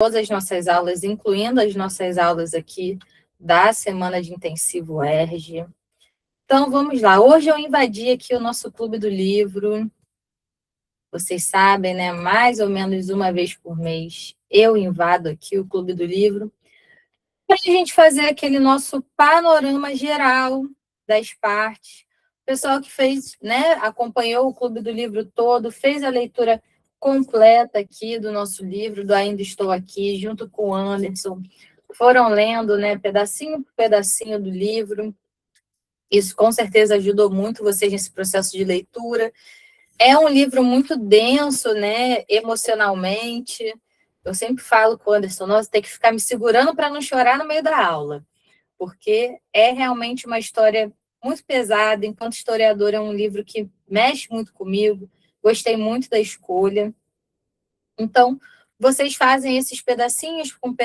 todas as nossas aulas, incluindo as nossas aulas aqui da Semana de Intensivo ERG. Então, vamos lá. Hoje eu invadi aqui o nosso Clube do Livro. Vocês sabem, né? Mais ou menos uma vez por mês eu invado aqui o Clube do Livro para a gente fazer aquele nosso panorama geral das partes. O pessoal que fez, né, acompanhou o Clube do Livro todo, fez a leitura completa aqui do nosso livro, do Ainda Estou Aqui, junto com o Anderson, foram lendo, né, pedacinho por pedacinho do livro. Isso com certeza ajudou muito vocês nesse processo de leitura. É um livro muito denso, né, emocionalmente. Eu sempre falo com o Anderson, nossa, tem que ficar me segurando para não chorar no meio da aula, porque é realmente uma história muito pesada. Enquanto historiadora, é um livro que mexe muito comigo. Gostei muito da escolha. Então, vocês fazem esses pedacinhos com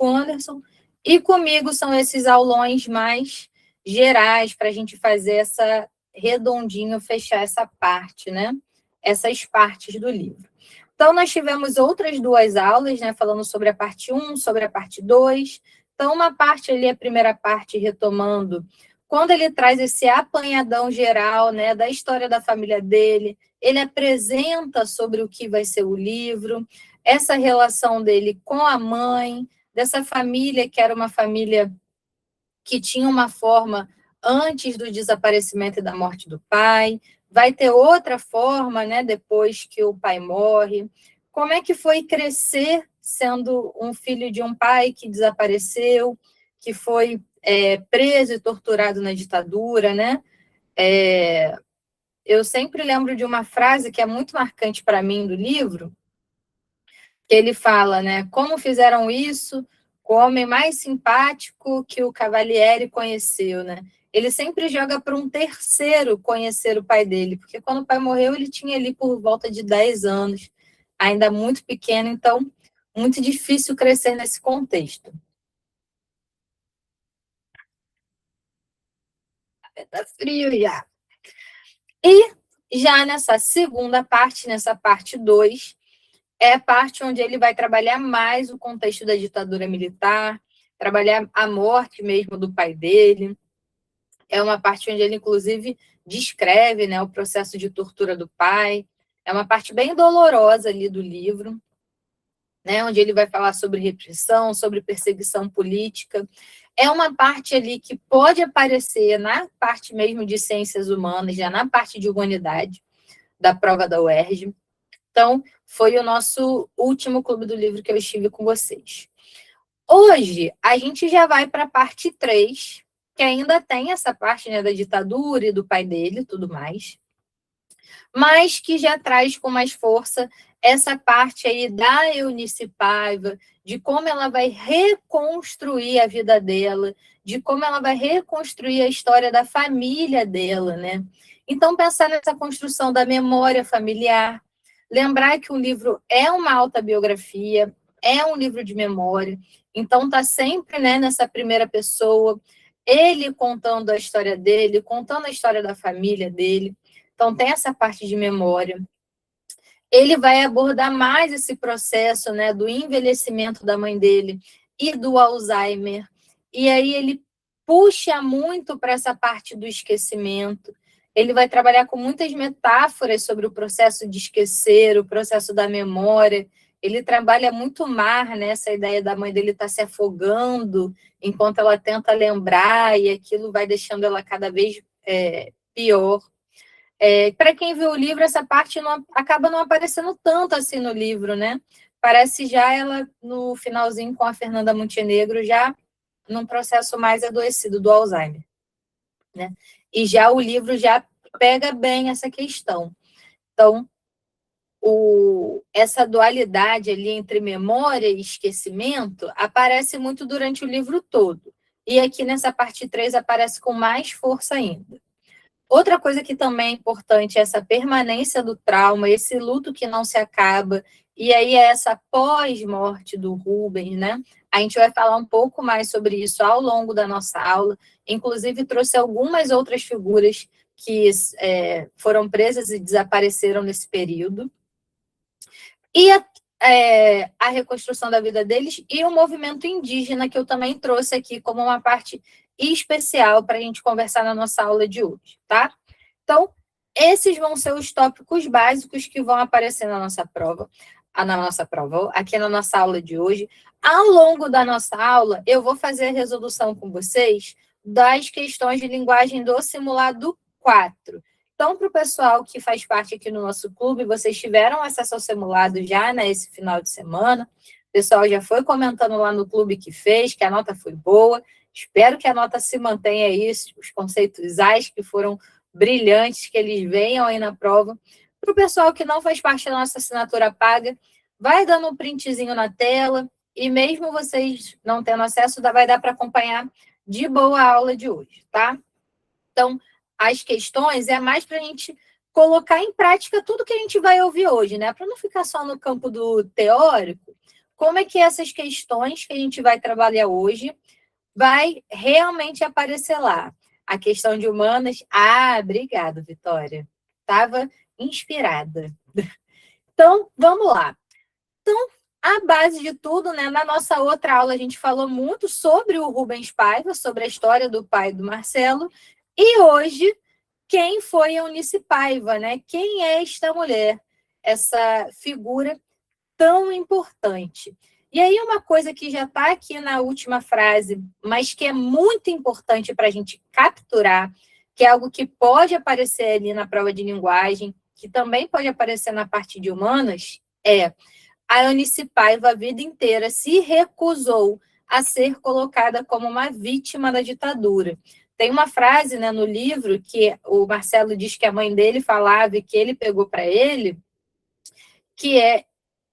o Anderson, e comigo são esses aulões mais gerais, para a gente fazer essa redondinho, fechar essa parte, né? Essas partes do livro. Então, nós tivemos outras duas aulas, né? Falando sobre a parte 1, sobre a parte 2. Então, uma parte ali, a primeira parte, retomando, quando ele traz esse apanhadão geral, né? Da história da família dele, ele apresenta sobre o que vai ser o livro, essa relação dele com a mãe, dessa família que era uma família que tinha uma forma antes do desaparecimento e da morte do pai, vai ter outra forma, né, depois que o pai morre. Como é que foi crescer sendo um filho de um pai que desapareceu, que foi preso e torturado na ditadura, né? Eu sempre lembro de uma frase que é muito marcante para mim do livro, que ele fala, né? Como fizeram isso com o homem mais simpático que o Cavalieri conheceu, né? Ele sempre joga para um terceiro conhecer o pai dele, porque quando o pai morreu, ele tinha ali por volta de 10 anos, ainda muito pequeno, então muito difícil crescer nesse contexto. Tá frio já. E já nessa segunda parte, nessa parte 2, é a parte onde ele vai trabalhar mais o contexto da ditadura militar, trabalhar a morte mesmo do pai dele. É uma parte onde ele, inclusive, descreve, né, o processo de tortura do pai. É uma parte bem dolorosa ali do livro, né, onde ele vai falar sobre repressão, sobre perseguição política. É uma parte ali que pode aparecer na parte mesmo de ciências humanas, já na parte de humanidade, da prova da UERJ. Então, foi o nosso último Clube do Livro que eu estive com vocês. Hoje, a gente já vai para a parte 3, que ainda tem essa parte, né, da ditadura e do pai dele e tudo mais, mas que já traz com mais força essa parte aí da Eunice Paiva, de como ela vai reconstruir a vida dela, de como ela vai reconstruir a história da família dela, né? Então, pensar nessa construção da memória familiar, lembrar que o livro é uma autobiografia, é um livro de memória, então tá sempre, né, nessa primeira pessoa, ele contando a história dele, contando a história da família dele. Então, tem essa parte de memória. Ele vai abordar mais esse processo, né, do envelhecimento da mãe dele e do Alzheimer. E aí ele puxa muito para essa parte do esquecimento. Ele vai trabalhar com muitas metáforas sobre o processo de esquecer, o processo da memória. Ele trabalha muito mar, né, essa ideia da mãe dele estar se afogando enquanto ela tenta lembrar, e aquilo vai deixando ela cada vez pior. Para quem viu o livro, essa parte acaba não aparecendo tanto assim no livro, né? Parece já ela no finalzinho com a Fernanda Montenegro, já num processo mais adoecido do Alzheimer, né? E já o livro já pega bem essa questão. Então, essa dualidade ali entre memória e esquecimento aparece muito durante o livro todo. E aqui nessa parte 3 aparece com mais força ainda. Outra coisa que também é importante é essa permanência do trauma, esse luto que não se acaba, e aí é essa pós-morte do Rubens, né? A gente vai falar um pouco mais sobre isso ao longo da nossa aula, inclusive trouxe algumas outras figuras que foram presas e desapareceram nesse período. E a reconstrução da vida deles e o movimento indígena, que eu também trouxe aqui como uma parte especial para a gente conversar na nossa aula de hoje, tá? Então, esses vão ser os tópicos básicos que vão aparecer na nossa prova, aqui na nossa aula de hoje. Ao longo da nossa aula, eu vou fazer a resolução com vocês das questões de linguagem do simulado 4. Então, para o pessoal que faz parte aqui no nosso clube, vocês tiveram acesso ao simulado já, né, esse final de semana. O pessoal já foi comentando lá no clube que fez, que a nota foi boa. Espero que a nota se mantenha aí, os conceitos AIS que foram brilhantes, que eles venham aí na prova. Para o pessoal que não faz parte da nossa assinatura paga, vai dando um printzinho na tela, e mesmo vocês não tendo acesso, vai dar para acompanhar de boa a aula de hoje, tá? Então, as questões é mais para a gente colocar em prática tudo que a gente vai ouvir hoje, né? Para não ficar só no campo do teórico, como é que essas questões que a gente vai trabalhar hoje vai realmente aparecer lá. A questão de humanas. Ah, obrigada, Vitória. Estava inspirada. Então, vamos lá. Então, a base de tudo, né? Na nossa outra aula, a gente falou muito sobre o Rubens Paiva, sobre a história do pai do Marcelo. E hoje, quem foi a Eunice Paiva, né? Quem é esta mulher? Essa figura tão importante. E aí, uma coisa que já está aqui na última frase, mas que é muito importante para a gente capturar, que é algo que pode aparecer ali na prova de linguagem, que também pode aparecer na parte de humanas, é a Eunice Paiva, a vida inteira, se recusou a ser colocada como uma vítima da ditadura. Tem uma frase, né, no livro que o Marcelo diz que a mãe dele falava e que ele pegou para ele, que é: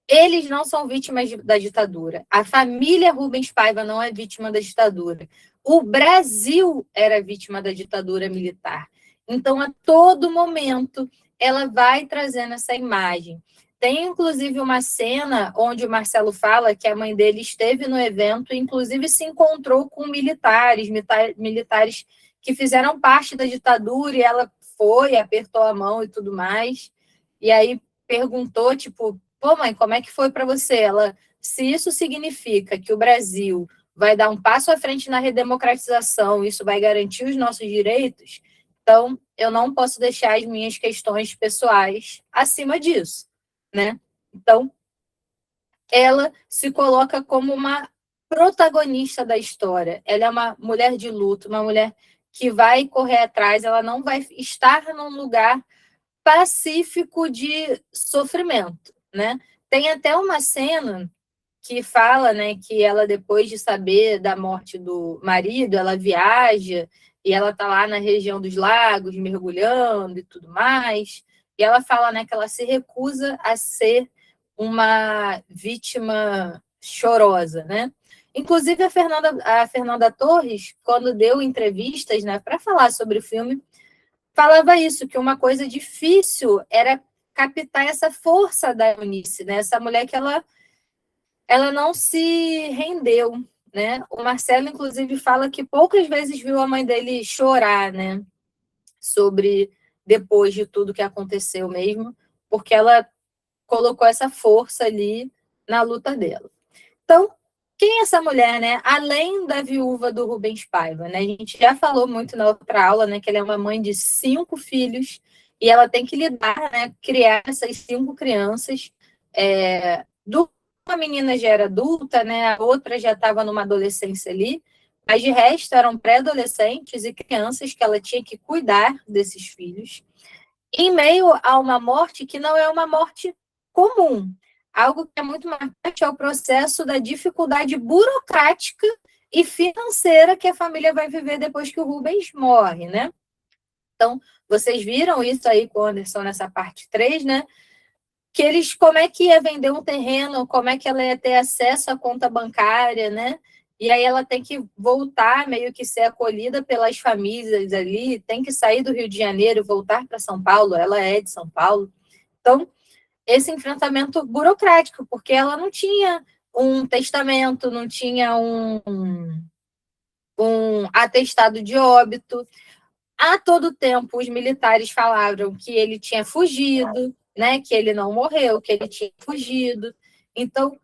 eles não são vítimas da ditadura. A família Rubens Paiva não é vítima da ditadura. O Brasil era vítima da ditadura militar. Então, a todo momento, ela vai trazendo essa imagem. Tem, inclusive, uma cena onde o Marcelo fala que a mãe dele esteve no evento e, inclusive, se encontrou com militares que fizeram parte da ditadura, e ela foi, apertou a mão e tudo mais. E aí perguntou, tipo, pô, mãe, como é que foi para você? Ela, se isso significa que o Brasil vai dar um passo à frente na redemocratização, isso vai garantir os nossos direitos, então eu não posso deixar as minhas questões pessoais acima disso, né? Então, ela se coloca como uma protagonista da história. Ela é uma mulher de luto, uma mulher que vai correr atrás, ela não vai estar num lugar pacífico de sofrimento, né? Tem até uma cena que fala, né, que ela, depois de saber da morte do marido, ela viaja e ela tá lá na região dos lagos, mergulhando e tudo mais, e ela fala, né, que ela se recusa a ser uma vítima chorosa, né? Inclusive, a Fernanda Torres, quando deu entrevistas, né, para falar sobre o filme, falava isso, que uma coisa difícil era captar essa força da Eunice, né? Essa mulher que ela não se rendeu, né? O Marcelo, inclusive, fala que poucas vezes viu a mãe dele chorar, né? Sobre depois de tudo que aconteceu mesmo, porque ela colocou essa força ali na luta dela. Então, quem é essa mulher, né? Além da viúva do Rubens Paiva, né? A gente já falou muito na outra aula, né? Que ela é uma mãe de 5 filhos e ela tem que lidar, né? Criar essas 5 crianças. Uma menina já era adulta, né? A outra já estava numa adolescência ali, mas de resto eram pré-adolescentes e crianças que ela tinha que cuidar desses filhos, em meio a uma morte que não é uma morte comum. Algo que é muito marcante é o processo da dificuldade burocrática e financeira que a família vai viver depois que o Rubens morre, né? Então, vocês viram isso aí com o Anderson nessa parte 3, né? Que eles, como é que ia vender um terreno, como é que ela ia ter acesso à conta bancária, né? E aí ela tem que voltar, meio que ser acolhida pelas famílias ali, tem que sair do Rio de Janeiro, voltar para São Paulo, ela é de São Paulo. Então, esse enfrentamento burocrático, porque ela não tinha um testamento, não tinha um atestado de óbito. A todo tempo, os militares falaram que ele tinha fugido, né, que ele não morreu, que ele tinha fugido. Então,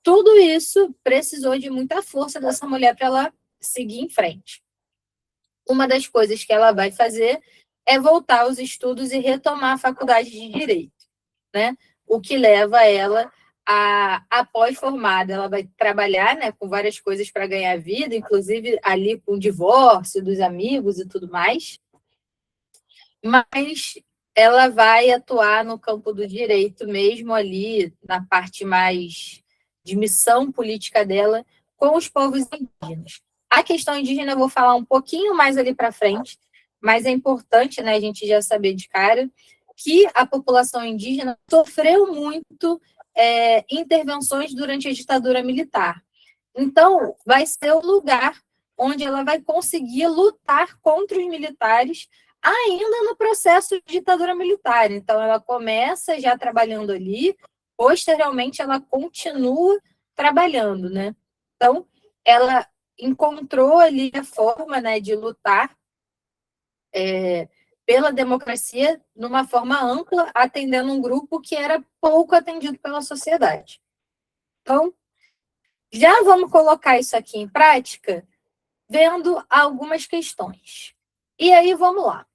tudo isso precisou de muita força dessa mulher para ela seguir em frente. Uma das coisas que ela vai fazer é voltar aos estudos e retomar a faculdade de Direito, né? O que leva ela após formada, ela vai trabalhar, né, com várias coisas para ganhar vida, inclusive ali com o divórcio dos amigos e tudo mais, mas ela vai atuar no campo do direito mesmo ali, na parte mais de missão política dela, com os povos indígenas. A questão indígena eu vou falar um pouquinho mais ali para frente, mas é importante, né, a gente já saber de cara que a população indígena sofreu muito intervenções durante a ditadura militar. Então, vai ser o lugar onde ela vai conseguir lutar contra os militares ainda no processo de ditadura militar. Então, ela começa já trabalhando ali, posteriormente ela continua trabalhando, né? Então, ela encontrou ali a forma, né, de lutar pela democracia numa forma ampla, atendendo um grupo que era pouco atendido pela sociedade. Então, já vamos colocar isso aqui em prática, vendo algumas questões. E aí, vamos lá.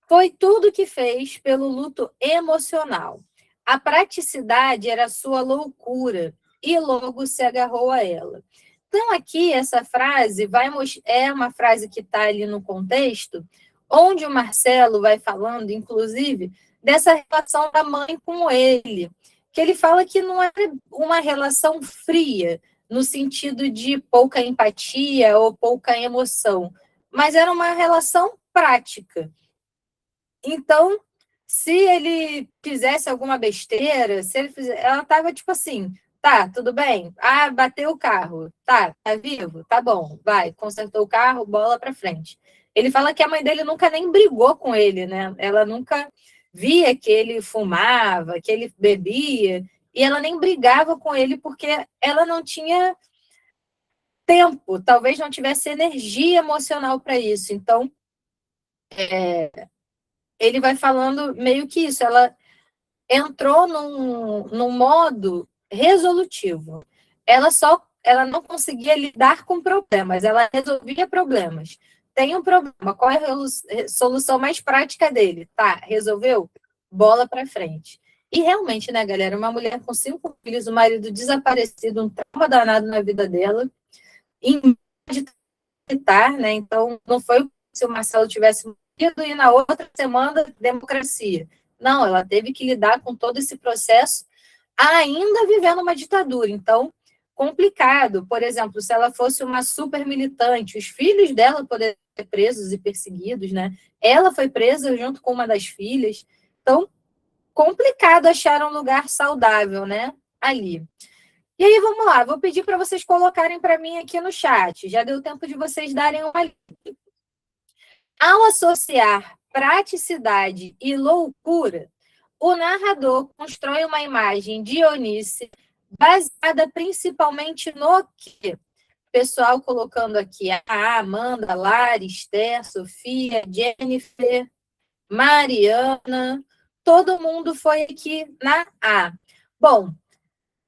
Foi tudo que fez pelo luto emocional. A praticidade era sua loucura, e logo se agarrou a ela. Então, aqui, essa frase é uma frase que está ali no contexto, onde o Marcelo vai falando, inclusive, dessa relação da mãe com ele, que ele fala que não era uma relação fria, no sentido de pouca empatia ou pouca emoção, mas era uma relação prática. Então, se ele fizesse alguma besteira, se ele ela estava tipo assim, tá, tudo bem. Ah, bateu o carro. Tá vivo? Tá bom, vai, consertou o carro, bola para frente. Ele fala que a mãe dele nunca nem brigou com ele, né? Ela nunca via que ele fumava, que ele bebia, e ela nem brigava com ele porque ela não tinha tempo, talvez não tivesse energia emocional para isso. Então, ele vai falando meio que isso, ela entrou num modo resolutivo. Ela não conseguia lidar com problemas, ela resolvia problemas. Tem um problema, qual é a solução mais prática dele? Tá, resolveu? Bola para frente. E realmente, né, galera, uma mulher com 5 filhos, o marido desaparecido, um trauma danado na vida dela, em militar, né? Então, não foi se o Marcelo tivesse morrido e na outra semana, democracia. Não, ela teve que lidar com todo esse processo ainda vivendo uma ditadura. Então, complicado. Por exemplo, se ela fosse uma super militante, os filhos dela poderiam ser presos e perseguidos, né? Ela foi presa junto com uma das filhas. Então, complicado achar um lugar saudável, né? Ali. E aí, vamos lá, vou pedir para vocês colocarem para mim aqui no chat. Já deu tempo de vocês darem uma. Ao associar praticidade e loucura, o narrador constrói uma imagem de Eunice baseada principalmente no que? Pessoal colocando aqui a Amanda, Lara, Esther, Sofia, Jennifer, Mariana, todo mundo foi aqui na A. Bom,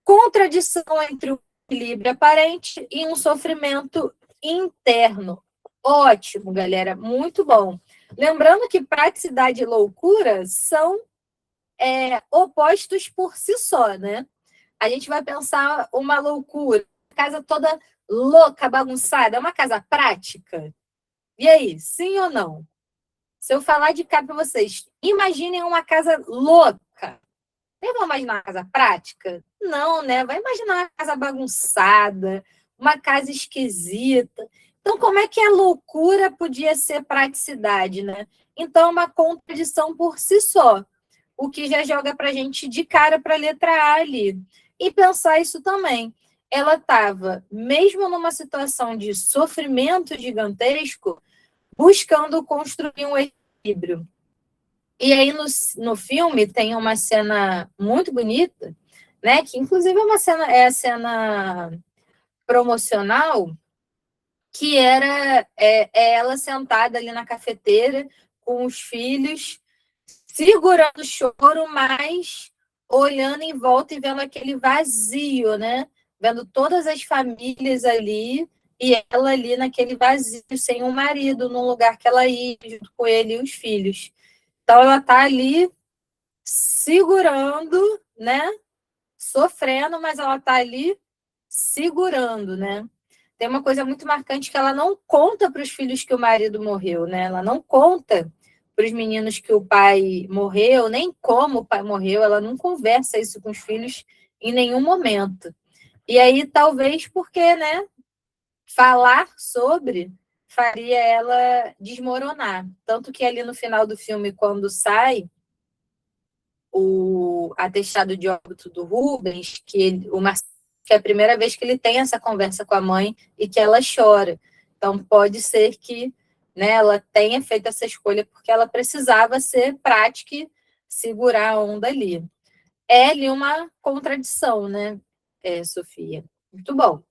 contradição entre o equilíbrio aparente e um sofrimento interno. Ótimo, galera, muito bom. Lembrando que praticidade e loucura são opostos por si só, né? A gente vai pensar uma loucura, casa toda louca, bagunçada, é uma casa prática? E aí, sim ou não? Se eu falar de cá para vocês, imaginem uma casa louca. Vocês vão imaginar uma casa prática? Não, né? Vai imaginar uma casa bagunçada, uma casa esquisita. Então, como é que a loucura podia ser praticidade, né? Então, é uma contradição por si só, o que já joga para a gente de cara para a letra A ali. E pensar isso também. Ela estava, mesmo numa situação de sofrimento gigantesco, buscando construir um equilíbrio. E aí, no filme, tem uma cena muito bonita, né? Que, inclusive, é a cena promocional, que é ela sentada ali na cafeteira com os filhos, segurando o choro, mas olhando em volta e vendo aquele vazio, né? Vendo todas as famílias ali e ela ali naquele vazio, sem um marido, num lugar que ela ia, junto com ele e os filhos. Então, ela está ali segurando, né? Sofrendo, mas ela está ali segurando, né? Tem uma coisa muito marcante que ela não conta para os filhos que o marido morreu, né? Ela não conta para os meninos que o pai morreu, nem como o pai morreu, ela não conversa isso com os filhos em nenhum momento. E aí, talvez porque, né, falar sobre faria ela desmoronar. Tanto que ali no final do filme, quando sai o atestado de óbito do Rubens, que é a primeira vez que ele tem essa conversa com a mãe e que ela chora. Então, pode ser que, né, ela tenha feito essa escolha porque ela precisava ser prática e segurar a onda ali. É ali uma contradição, né, Sofia? Muito bom.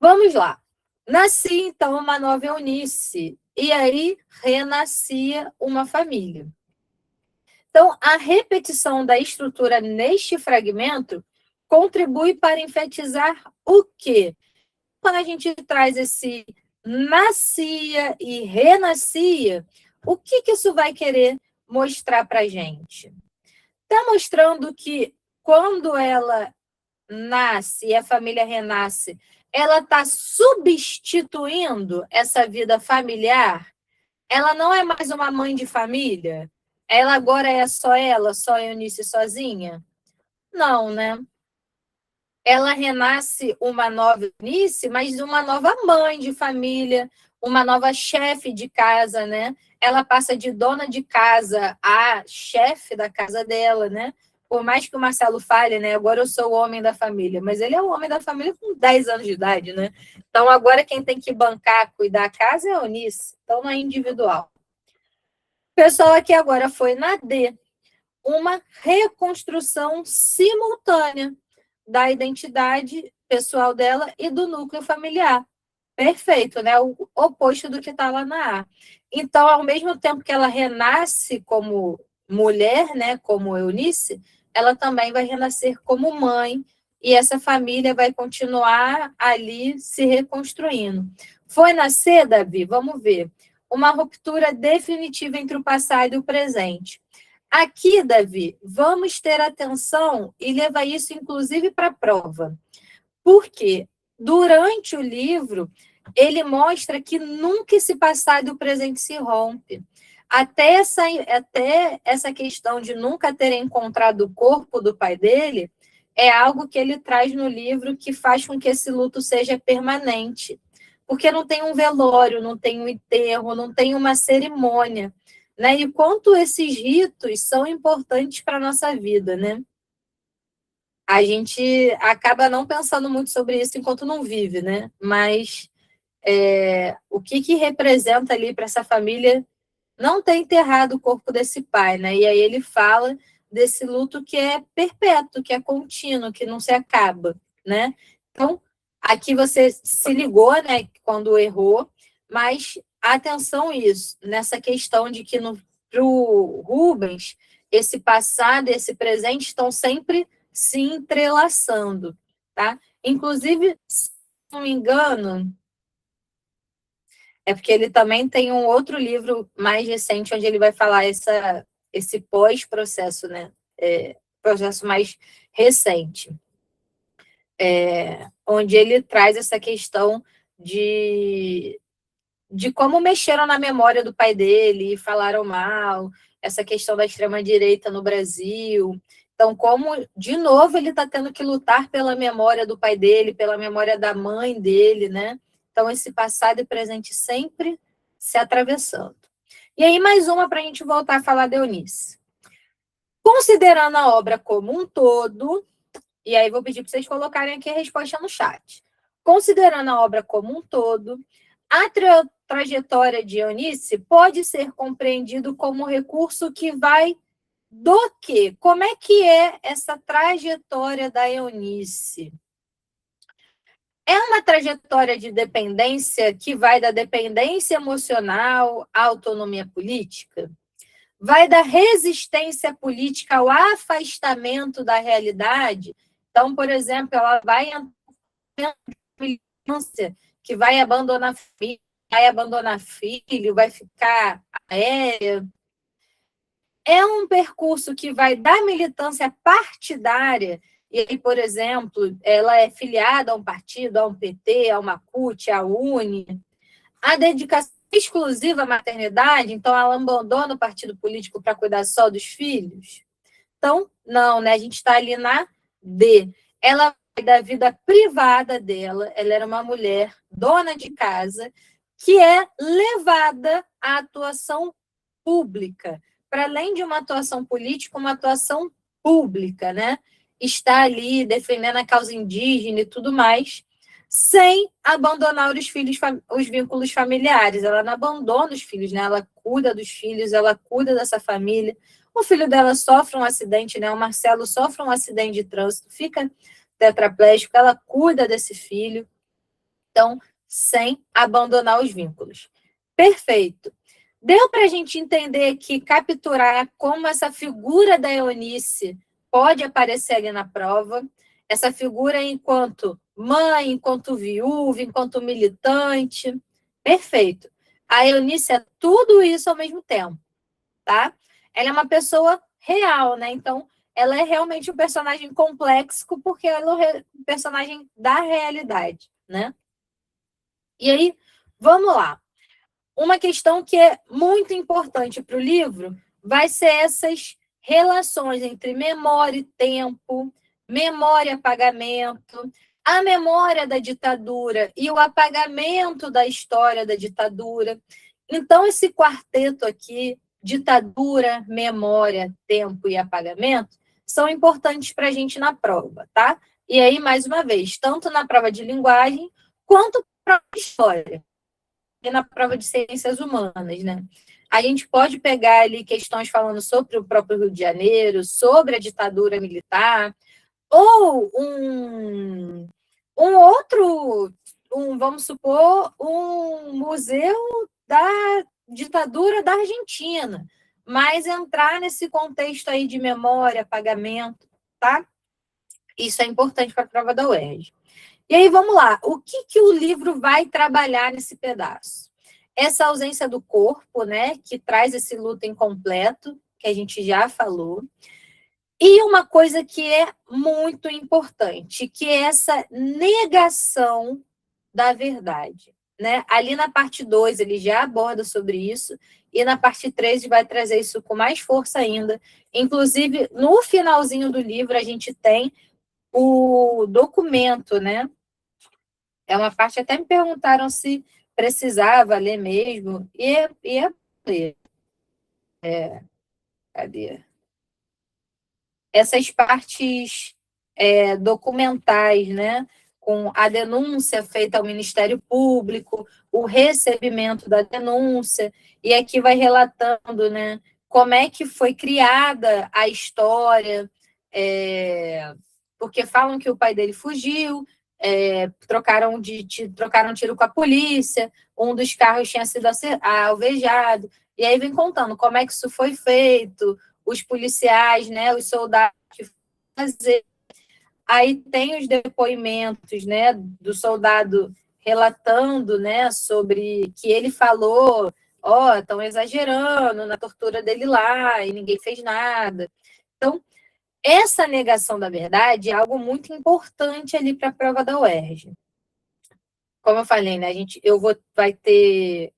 Vamos lá. Nascia, então, uma nova Eunice, e aí renascia uma família. Então, a repetição da estrutura neste fragmento contribui para enfatizar o quê? Quando a gente traz esse nascia e renascia, o que isso vai querer mostrar para a gente? Está mostrando que quando ela nasce e a família renasce, ela está substituindo essa vida familiar. Ela não é mais uma mãe de família? Ela agora é só a Eunice sozinha? Não, né? Ela renasce uma nova Eunice, mas uma nova mãe de família, uma nova chefe de casa, né? Ela passa de dona de casa a chefe da casa dela, né? Por mais que o Marcelo fale, né? Agora eu sou o homem da família, mas ele é o homem da família com 10 anos de idade, né? Então agora quem tem que bancar, cuidar da casa é a Eunice, então não é individual. O pessoal aqui agora foi na D, uma reconstrução simultânea da identidade pessoal dela e do núcleo familiar. Perfeito, né? O oposto do que está lá na A. Então, ao mesmo tempo que ela renasce como mulher, né, como Eunice, ela também vai renascer como mãe, e essa família vai continuar ali se reconstruindo. Foi nascer, Davi? Vamos ver. Uma ruptura definitiva entre o passado e o presente. Aqui, Davi, vamos ter atenção e levar isso, inclusive, para a prova. Porque durante o livro, ele mostra que nunca esse passado e o presente se rompe. Até essa questão de nunca ter encontrado o corpo do pai dele é algo que ele traz no livro que faz com que esse luto seja permanente. Porque não tem um velório, não tem um enterro, não tem uma cerimônia. Né? E quanto esses ritos são importantes para a nossa vida, né? A gente acaba não pensando muito sobre isso enquanto não vive, né? Mas o que representa ali para essa família não ter enterrado o corpo desse pai, né? E aí ele fala desse luto que é perpétuo, que é contínuo, que não se acaba, né? Então, aqui você se ligou, né, quando errou, mas atenção isso, nessa questão de que para o Rubens, esse passado e esse presente estão sempre se entrelaçando, tá? Inclusive, se não me engano, é porque ele também tem um outro livro mais recente onde ele vai falar esse pós-processo, né? Processo mais recente, onde ele traz essa questão de como mexeram na memória do pai dele e falaram mal, essa questão da extrema-direita no Brasil. Então, como, de novo, ele está tendo que lutar pela memória do pai dele, pela memória da mãe dele, né? Então, esse passado e presente sempre se atravessando. E aí, mais uma para a gente voltar a falar de Eunice. Considerando a obra como um todo, e aí vou pedir para vocês colocarem aqui a resposta no chat. Considerando a obra como um todo, a trajetória de Eunice pode ser compreendido como um recurso que vai do quê? Como é que é essa trajetória da Eunice? É uma trajetória de dependência que vai da dependência emocional à autonomia política? vai da resistência política ao afastamento da realidade. Então, por exemplo, ela vai entrar militância que vai abandonar filho, vai ficar aérea. É um percurso que vai da militância partidária, e aí, por exemplo, ela é filiada a um partido, a um PT, a uma CUT, a UNE, a dedicação exclusiva à maternidade, então ela abandona o partido político para cuidar só dos filhos. Então, não, né? A gente está ali na D. Ela vai da vida privada dela, ela era uma mulher dona de casa, que é levada à atuação pública, para além de uma atuação política, uma atuação pública, né? Está ali defendendo a causa indígena e tudo mais, sem abandonar os filhos, os vínculos familiares. Ela não abandona os filhos, né? Ela cuida dos filhos, ela cuida dessa família. O filho dela sofre um acidente, né? O Marcelo sofre um acidente de trânsito, fica tetraplégico, ela cuida desse filho. Então, sem abandonar os vínculos. Perfeito. Deu para a gente entender que capturar como essa figura da Eunice pode aparecer ali na prova, essa figura enquanto mãe, enquanto viúva, enquanto militante. Perfeito. A Eunice é tudo isso ao mesmo tempo, tá? Ela é uma pessoa real, né? Então, ela é realmente um personagem complexo porque ela é um personagem da realidade, né? E aí, vamos lá. Uma questão que é muito importante para o livro vai ser essas relações entre memória e tempo, memória e apagamento, a memória da ditadura e o apagamento da história da ditadura. Então, esse quarteto aqui, ditadura, memória, tempo e apagamento, são importantes para a gente na prova, tá? E aí, mais uma vez, tanto na prova de linguagem quanto na prova de história e na prova de ciências humanas, né? A gente pode pegar ali questões falando sobre o próprio Rio de Janeiro, sobre a ditadura militar, ou vamos supor, um museu da ditadura da Argentina, mas entrar nesse contexto aí de memória, apagamento, tá? Isso é importante para a prova da UERJ. E aí, vamos lá. O que o livro vai trabalhar nesse pedaço? Essa ausência do corpo, né, que traz esse luto incompleto, que a gente já falou. E uma coisa que é muito importante, que é essa negação da verdade, né? Ali na parte 2 ele já aborda sobre isso, e na parte 3 ele vai trazer isso com mais força ainda. Inclusive, no finalzinho do livro, a gente tem o documento, né? É uma parte, até me perguntaram se precisava ler mesmo, e é ler. Cadê? Essas partes documentais, né? Com a denúncia feita ao Ministério Público, o recebimento da denúncia, e aqui vai relatando, né? Como é que foi criada a história, porque falam que o pai dele fugiu, trocaram tiro com a polícia, um dos carros tinha sido alvejado, e aí vem contando como é que isso foi feito, os policiais, né, os soldados que fazer. Aí tem os depoimentos, né, do soldado relatando, né, sobre que ele falou, estão exagerando na tortura dele lá e ninguém fez nada. Então, essa negação da verdade é algo muito importante ali para a prova da UERJ. Como eu falei, né, vai ter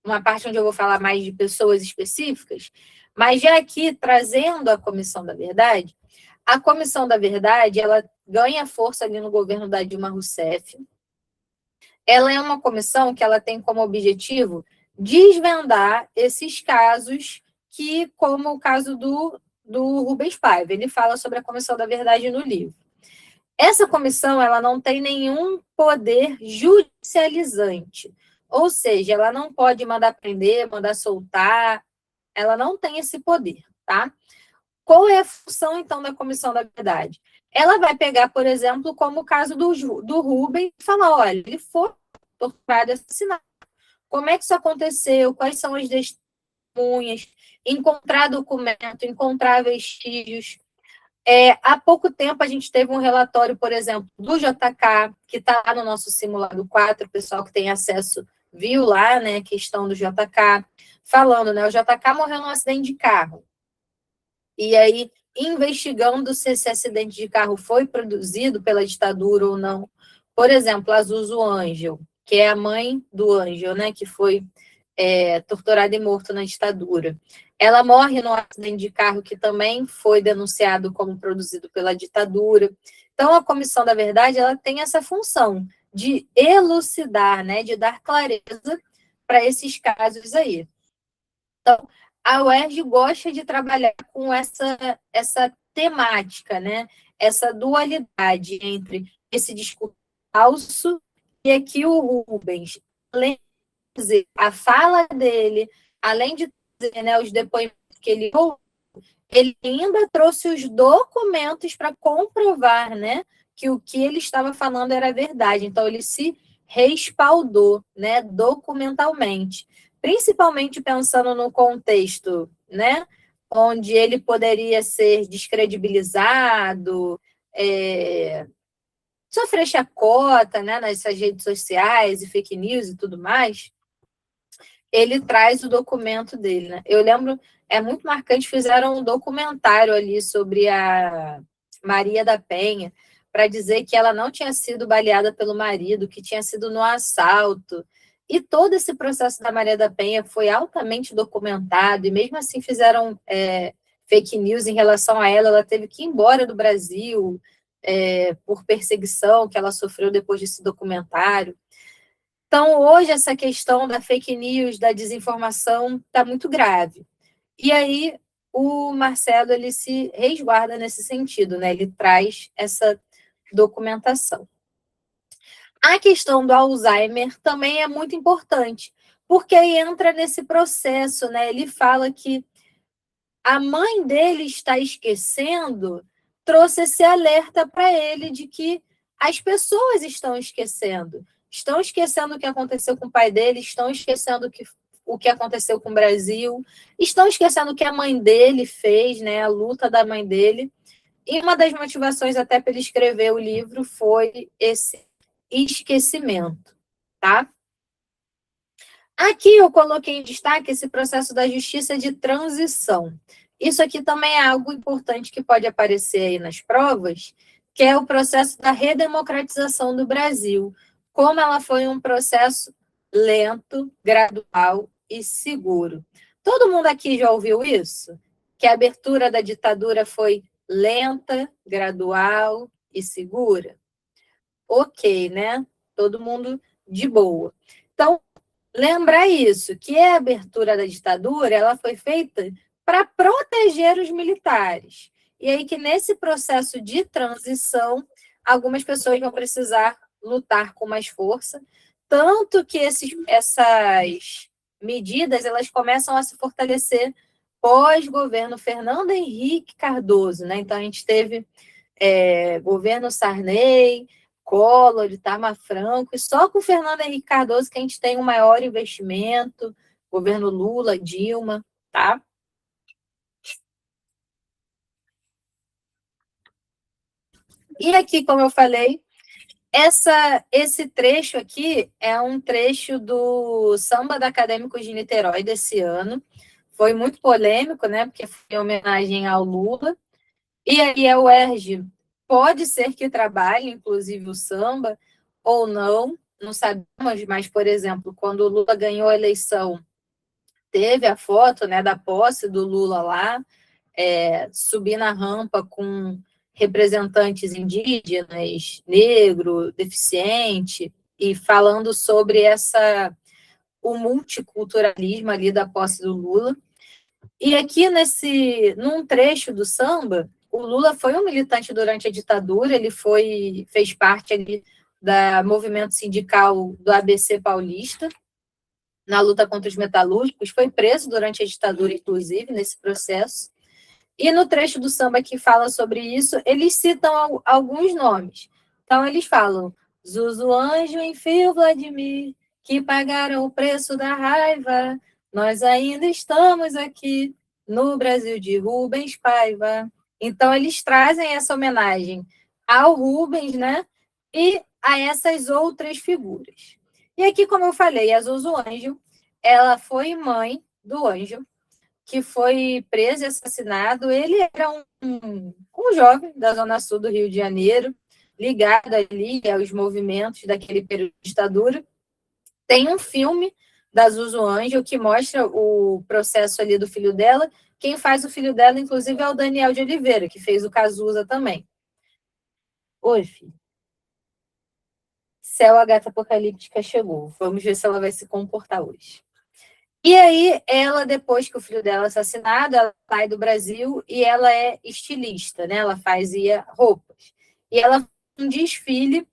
uma parte onde eu vou falar mais de pessoas específicas, mas já aqui, trazendo a Comissão da Verdade, a Comissão da Verdade, ela ganha força ali no governo da Dilma Rousseff. Ela é uma comissão que ela tem como objetivo desvendar esses casos que, como o caso do Rubens Paiva, ele fala sobre a Comissão da Verdade no livro. Essa comissão, ela não tem nenhum poder judicializante, ou seja, ela não pode mandar prender, mandar soltar, ela não tem esse poder, tá? Qual é a função, então, da Comissão da Verdade? Ela vai pegar, por exemplo, como o caso do Rubens, e falar, olha, ele foi torturado e assassinado. Como é que isso aconteceu? Quais são as testemunhas, encontrar documento, encontrar vestígios. Há pouco tempo a gente teve um relatório, por exemplo, do JK, que está lá no nosso simulado 4, o pessoal que tem acesso viu lá, né, a questão do JK, falando, né, o JK morreu num acidente de carro. E aí, investigando se esse acidente de carro foi produzido pela ditadura ou não. Por exemplo, a Zuzu Ângel, que é a mãe do Ângel, né, que foi torturado e morto na ditadura. Ela morre num acidente de carro que também foi denunciado como produzido pela ditadura. Então, a Comissão da Verdade ela tem essa função de elucidar, né, de dar clareza para esses casos aí. Então, a UERJ gosta de trabalhar com essa temática, né, essa dualidade entre esse discurso falso e aqui o Rubens, além dizer, a fala dele, além de dizer, né, os depoimentos que ele ainda trouxe os documentos para comprovar, né, que o que ele estava falando era verdade. Então, ele se respaldou, né, documentalmente, principalmente pensando no contexto, né, onde ele poderia ser descredibilizado, sofrer chacota, né, nessas redes sociais e fake news e tudo mais. Ele traz o documento dele, né? Eu lembro, é muito marcante, fizeram um documentário ali sobre a Maria da Penha, para dizer que ela não tinha sido baleada pelo marido, que tinha sido no assalto. E todo esse processo da Maria da Penha foi altamente documentado, e mesmo assim fizeram fake news em relação a ela. Ela teve que ir embora do Brasil por perseguição que ela sofreu depois desse documentário. Então, hoje, essa questão da fake news, da desinformação, está muito grave. E aí, o Marcelo ele se resguarda nesse sentido, né? Ele traz essa documentação. A questão do Alzheimer também é muito importante, porque aí entra nesse processo, né? Ele fala que a mãe dele está esquecendo, trouxe esse alerta para ele de que as pessoas estão esquecendo o que aconteceu com o pai dele, estão esquecendo o que aconteceu com o Brasil, estão esquecendo o que a mãe dele fez, né, a luta da mãe dele. E uma das motivações até para ele escrever o livro foi esse esquecimento, tá? Aqui eu coloquei em destaque esse processo da justiça de transição. Isso aqui também é algo importante que pode aparecer aí nas provas, que é o processo da redemocratização do Brasil. Como ela foi um processo lento, gradual e seguro. Todo mundo aqui já ouviu isso? Que a abertura da ditadura foi lenta, gradual e segura? Ok, né? Todo mundo de boa. Então, lembrar isso, que a abertura da ditadura ela foi feita para proteger os militares. E aí que nesse processo de transição, algumas pessoas vão precisar lutar com mais força, tanto que essas medidas elas começam a se fortalecer pós-governo Fernando Henrique Cardoso, né? Então a gente teve governo Sarney, Collor, Itamar Franco, e só com o Fernando Henrique Cardoso que a gente tem um maior investimento, governo Lula, Dilma, tá? E aqui, como eu falei, esse trecho aqui é um trecho do Samba da Acadêmicos de Niterói desse ano. Foi muito polêmico, né? Porque foi em homenagem ao Lula. E aí a UERJ pode ser que trabalhe, inclusive, o samba, ou não sabemos, mas, por exemplo, quando o Lula ganhou a eleição, teve a foto, né, da posse do Lula lá, subir na rampa com representantes indígenas, negro, deficiente, e falando sobre o multiculturalismo ali da posse do Lula. E aqui num trecho do samba, o Lula foi um militante durante a ditadura, ele fez parte ali do movimento sindical do ABC paulista, na luta contra os metalúrgicos, foi preso durante a ditadura, inclusive, nesse processo. E no trecho do samba que fala sobre isso, eles citam alguns nomes. Então, eles falam Zuzu Anjo, Enfio, Vladimir, que pagaram o preço da raiva Nós ainda estamos aqui no Brasil de Rubens Paiva. Então, eles trazem essa homenagem ao Rubens, né? E a essas outras figuras. E aqui, como eu falei, a Zuzu Ângelo, ela foi mãe do Ângelo, que foi preso e assassinado. Ele era um jovem da Zona Sul do Rio de Janeiro, ligado ali aos movimentos daquele período de ditadura. Tem um filme da Zuzu Ângelo que mostra o processo ali do filho dela. Quem faz o filho dela, inclusive, é o Daniel de Oliveira, que fez o Cazuza também. Oi, filho. Céu, a gata apocalíptica chegou. Vamos ver se ela vai se comportar hoje. E aí, ela, depois que o filho dela é assassinado, ela sai do Brasil e ela é estilista, né? Ela fazia roupas. E ela faz um desfile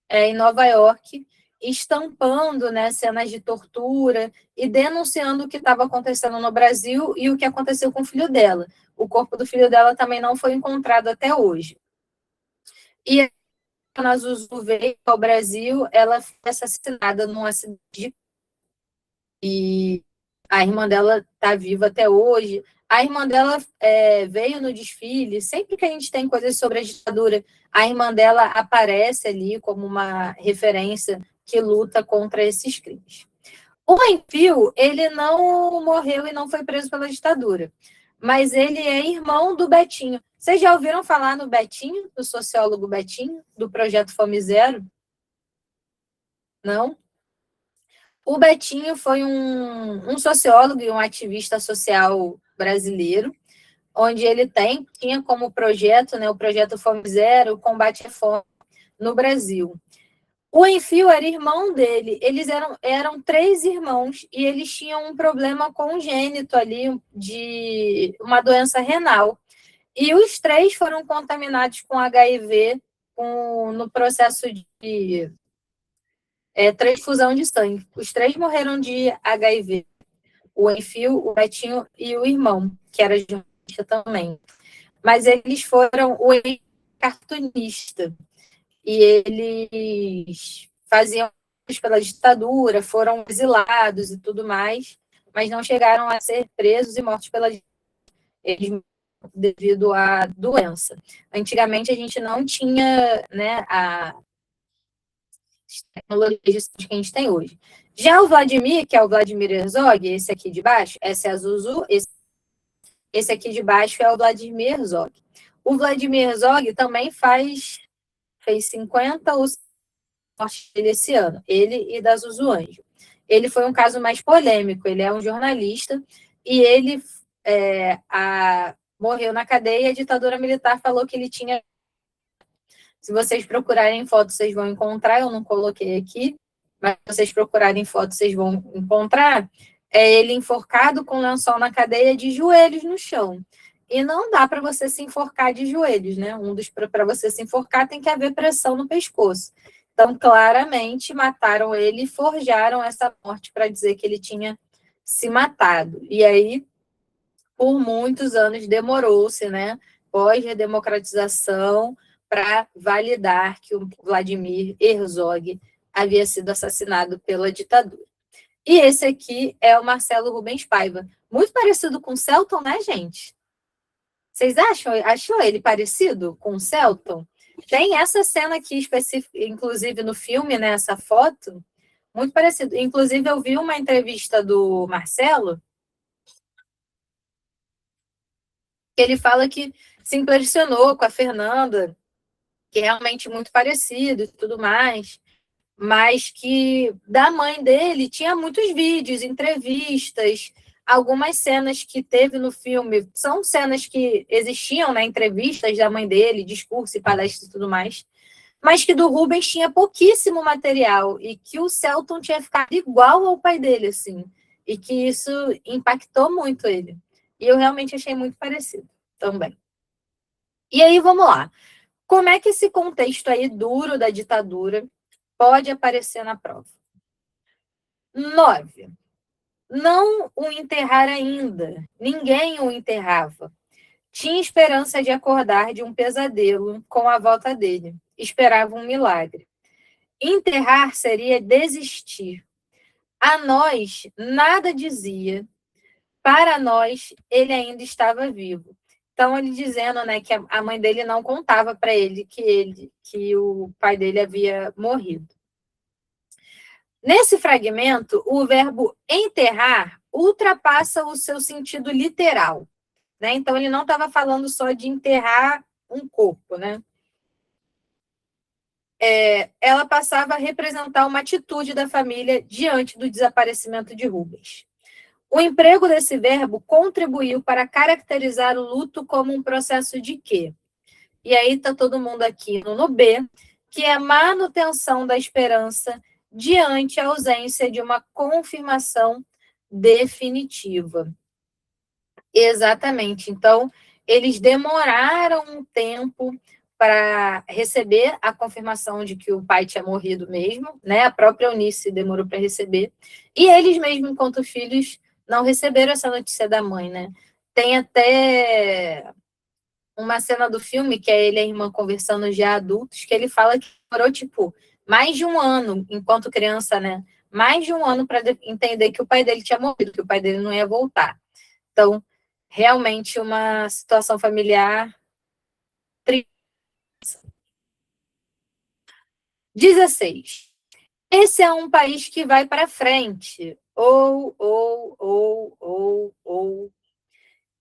em Nova York, estampando, né, cenas de tortura e denunciando o que estava acontecendo no Brasil e o que aconteceu com o filho dela. O corpo do filho dela também não foi encontrado até hoje. E quando a Zuzu veio ao Brasil, ela foi assassinada num acidente e a irmã dela está viva até hoje. A irmã dela veio no desfile. Sempre que a gente tem coisas sobre a ditadura, a irmã dela aparece ali como uma referência que luta contra esses crimes. O Enfio, ele não morreu e não foi preso pela ditadura, mas ele é irmão do Betinho. Vocês já ouviram falar no Betinho, do sociólogo Betinho, do Projeto Fome Zero? Não? O Betinho foi um sociólogo e um ativista social brasileiro, onde ele tinha como projeto, né, o projeto Fome Zero, o combate à fome no Brasil. O Enfio era irmão dele, eles eram três irmãos e eles tinham um problema congênito ali de uma doença renal. E os três foram contaminados com HIV no processo de transfusão de sangue. Os três morreram de HIV. O Enfio, o Betinho e o irmão, que era jornalista também. Mas eles foram o cartunista. E eles faziam pela ditadura, foram exilados e tudo mais, mas não chegaram a ser presos e mortos pela eles devido à doença. Antigamente a gente não tinha, né, a tecnologia que a gente tem hoje. Já o Vladimir, que é o Vladimir Herzog, esse aqui de baixo, essa é a Zuzu, esse aqui de baixo é o Vladimir Herzog. O Vladimir Herzog também fez 50 ou morte dele esse ano, ele e da Zuzu Ângelo. Ele foi um caso mais polêmico, ele é um jornalista e ele morreu na cadeia e a ditadura militar falou que ele tinha. Se vocês procurarem fotos, vocês vão encontrar, eu não coloquei aqui, mas se vocês procurarem fotos, vocês vão encontrar, ele enforcado com lençol na cadeia de joelhos no chão. E não dá para você se enforcar de joelhos, né? Para você se enforcar tem que haver pressão no pescoço. Então, claramente, mataram ele e forjaram essa morte para dizer que ele tinha se matado. E aí, por muitos anos, demorou-se, né? Pós-redemocratização, para validar que o Vladimir Herzog havia sido assassinado pela ditadura. E esse aqui é o Marcelo Rubens Paiva. Muito parecido com o Celton, né, gente? Vocês achou ele parecido com o Celton? Tem essa cena aqui específica, inclusive no filme, né, essa foto, muito parecido. Inclusive, eu vi uma entrevista do Marcelo, que ele fala que se impressionou com a Fernanda, que é realmente muito parecido e tudo mais, mas que da mãe dele tinha muitos vídeos, entrevistas, algumas cenas que teve no filme, são cenas que existiam, né, entrevistas da mãe dele, discurso e palestras e tudo mais, mas que do Rubens tinha pouquíssimo material e que o Celton tinha ficado igual ao pai dele, assim, e que isso impactou muito ele. E eu realmente achei muito parecido também. E aí, vamos lá. Como é que esse contexto aí duro da ditadura pode aparecer na prova? 9. Não o enterrar ainda. Ninguém o enterrava. Tinha esperança de acordar de um pesadelo com a volta dele. Esperava um milagre. Enterrar seria desistir. A nós, nada dizia para nós, ele ainda estava vivo. Então, ele dizendo, né, que a mãe dele não contava para ele que o pai dele havia morrido. Nesse fragmento, o verbo enterrar ultrapassa o seu sentido literal, né? Então, ele não estava falando só de enterrar um corpo, né? Ela passava a representar uma atitude da família diante do desaparecimento de Rubens. O emprego desse verbo contribuiu para caracterizar o luto como um processo de quê? E aí está todo mundo aqui no B, que é a manutenção da esperança diante a ausência de uma confirmação definitiva. Exatamente. Então, eles demoraram um tempo para receber a confirmação de que o pai tinha morrido mesmo, né? A própria Eunice demorou para receber. E eles mesmo, enquanto filhos, não receberam essa notícia da mãe, né? Tem até uma cena do filme, que é ele e a irmã conversando já adultos, que ele fala que demorou, tipo, mais de um ano, enquanto criança, né? Mais de um ano para entender que o pai dele tinha morrido, que o pai dele não ia voltar. Então, realmente uma situação familiar triste. 16. Esse é um país que vai para frente. Ou.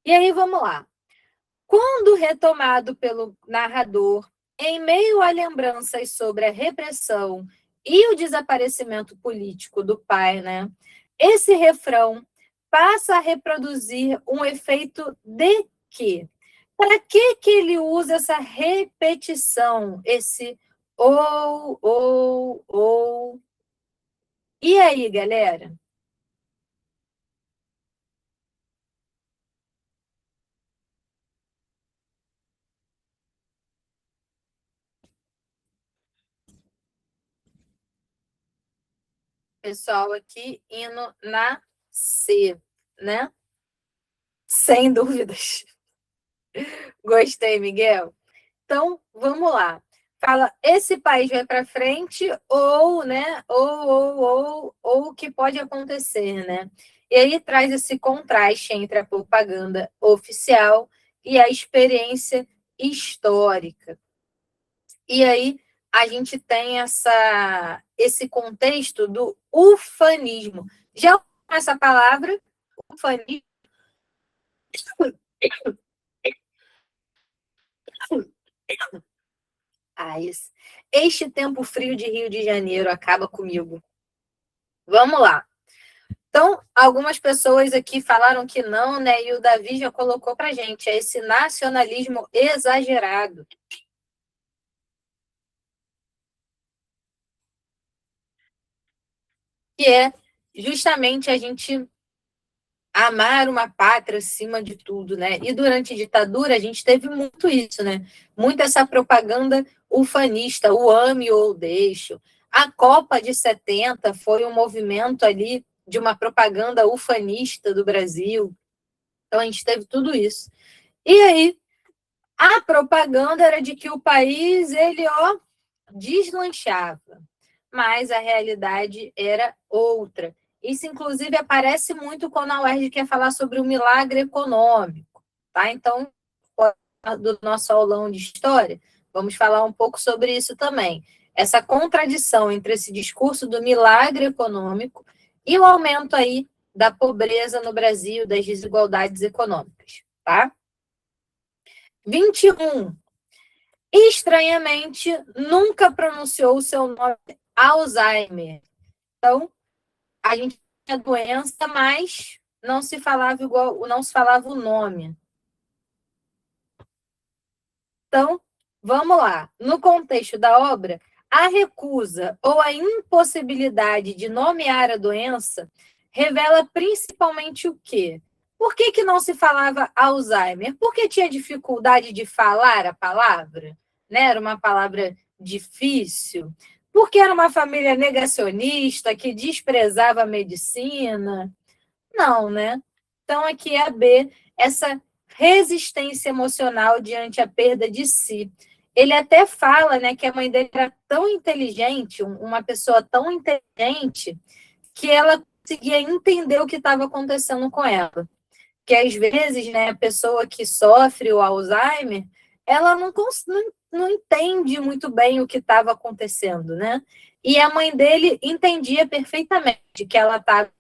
E aí, vamos lá. Quando retomado pelo narrador, em meio a lembranças sobre a repressão e o desaparecimento político do pai, né? Esse refrão passa a reproduzir um efeito de quê? Para que ele usa essa repetição, esse ou? E aí, galera? Pessoal aqui indo na C, né? Sem dúvidas. Gostei, Miguel. Então, vamos lá. Fala, esse país vai para frente ou, né? Ou o que pode acontecer, né? E aí traz esse contraste entre a propaganda oficial e a experiência histórica. E aí a gente tem esse contexto do ufanismo. Já essa palavra, ufanismo, este tempo frio de Rio de Janeiro acaba comigo. Vamos lá. Então, algumas pessoas aqui falaram que não, né? E o Davi já colocou para gente, é esse nacionalismo exagerado. Que é justamente a gente amar uma pátria acima de tudo, né? E durante a ditadura a gente teve muito isso, né? Muito essa propaganda ufanista, o ame ou deixo. A Copa de 70 foi um movimento ali de uma propaganda ufanista do Brasil. Então a gente teve tudo isso. E aí a propaganda era de que o país ele deslanchava, mas a realidade era outra. Isso, inclusive, aparece muito quando a UERJ quer falar sobre o milagre econômico. Tá? Então, do nosso aulão de história, vamos falar um pouco sobre isso também. Essa contradição entre esse discurso do milagre econômico e o aumento aí da pobreza no Brasil, das desigualdades econômicas. Tá? 21. Estranhamente, nunca pronunciou o seu nome Alzheimer. Então, a gente tinha doença, mas não se falava igual, não se falava o nome. Então, vamos lá. No contexto da obra, a recusa ou a impossibilidade de nomear a doença revela principalmente o quê? Por que não se falava Alzheimer? Porque tinha dificuldade de falar a palavra, né? Era uma palavra difícil. Porque era uma família negacionista que desprezava a medicina. Não, né? Então, aqui é a B, essa resistência emocional diante a perda de si. Ele até fala, né, que a mãe dele era tão inteligente, uma pessoa tão inteligente, que ela conseguia entender o que estava acontecendo com ela. que às vezes, né, a pessoa que sofre o Alzheimer, ela não entende muito bem o que estava acontecendo, né? E a mãe dele entendia perfeitamente que ela estava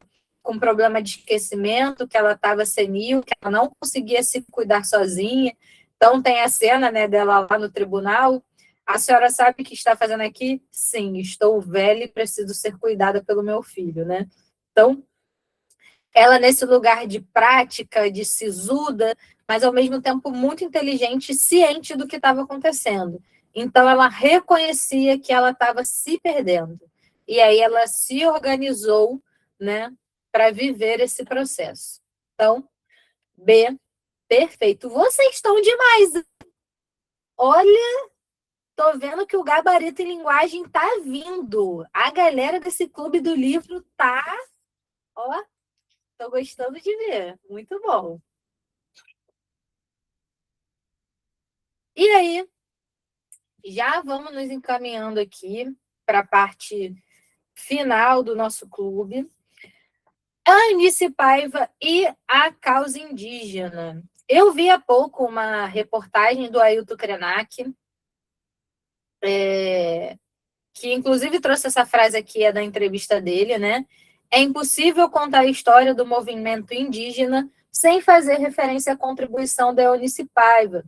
com problema de esquecimento, que ela estava senil, que ela não conseguia se cuidar sozinha. Então tem a cena, né, dela lá no tribunal. A senhora sabe o que está fazendo aqui? Sim, estou velha e preciso ser cuidada pelo meu filho, né? Então, ela nesse lugar de prática, de sisuda, mas ao mesmo tempo muito inteligente e ciente do que estava acontecendo. Então, ela reconhecia que ela estava se perdendo. E aí ela se organizou, né, para viver esse processo. Então, B, perfeito. Vocês estão demais. Olha, tô vendo que o gabarito em linguagem tá vindo. A galera desse clube do livro tá, ó, tô gostando de ver. Muito bom. E aí, já vamos nos encaminhando aqui para a parte final do nosso clube. A Anice Paiva e a causa indígena. Eu vi há pouco uma reportagem do Ailton Krenak, que inclusive trouxe essa frase aqui, é da entrevista dele, né? É impossível contar a história do movimento indígena sem fazer referência à contribuição da Eunice Paiva.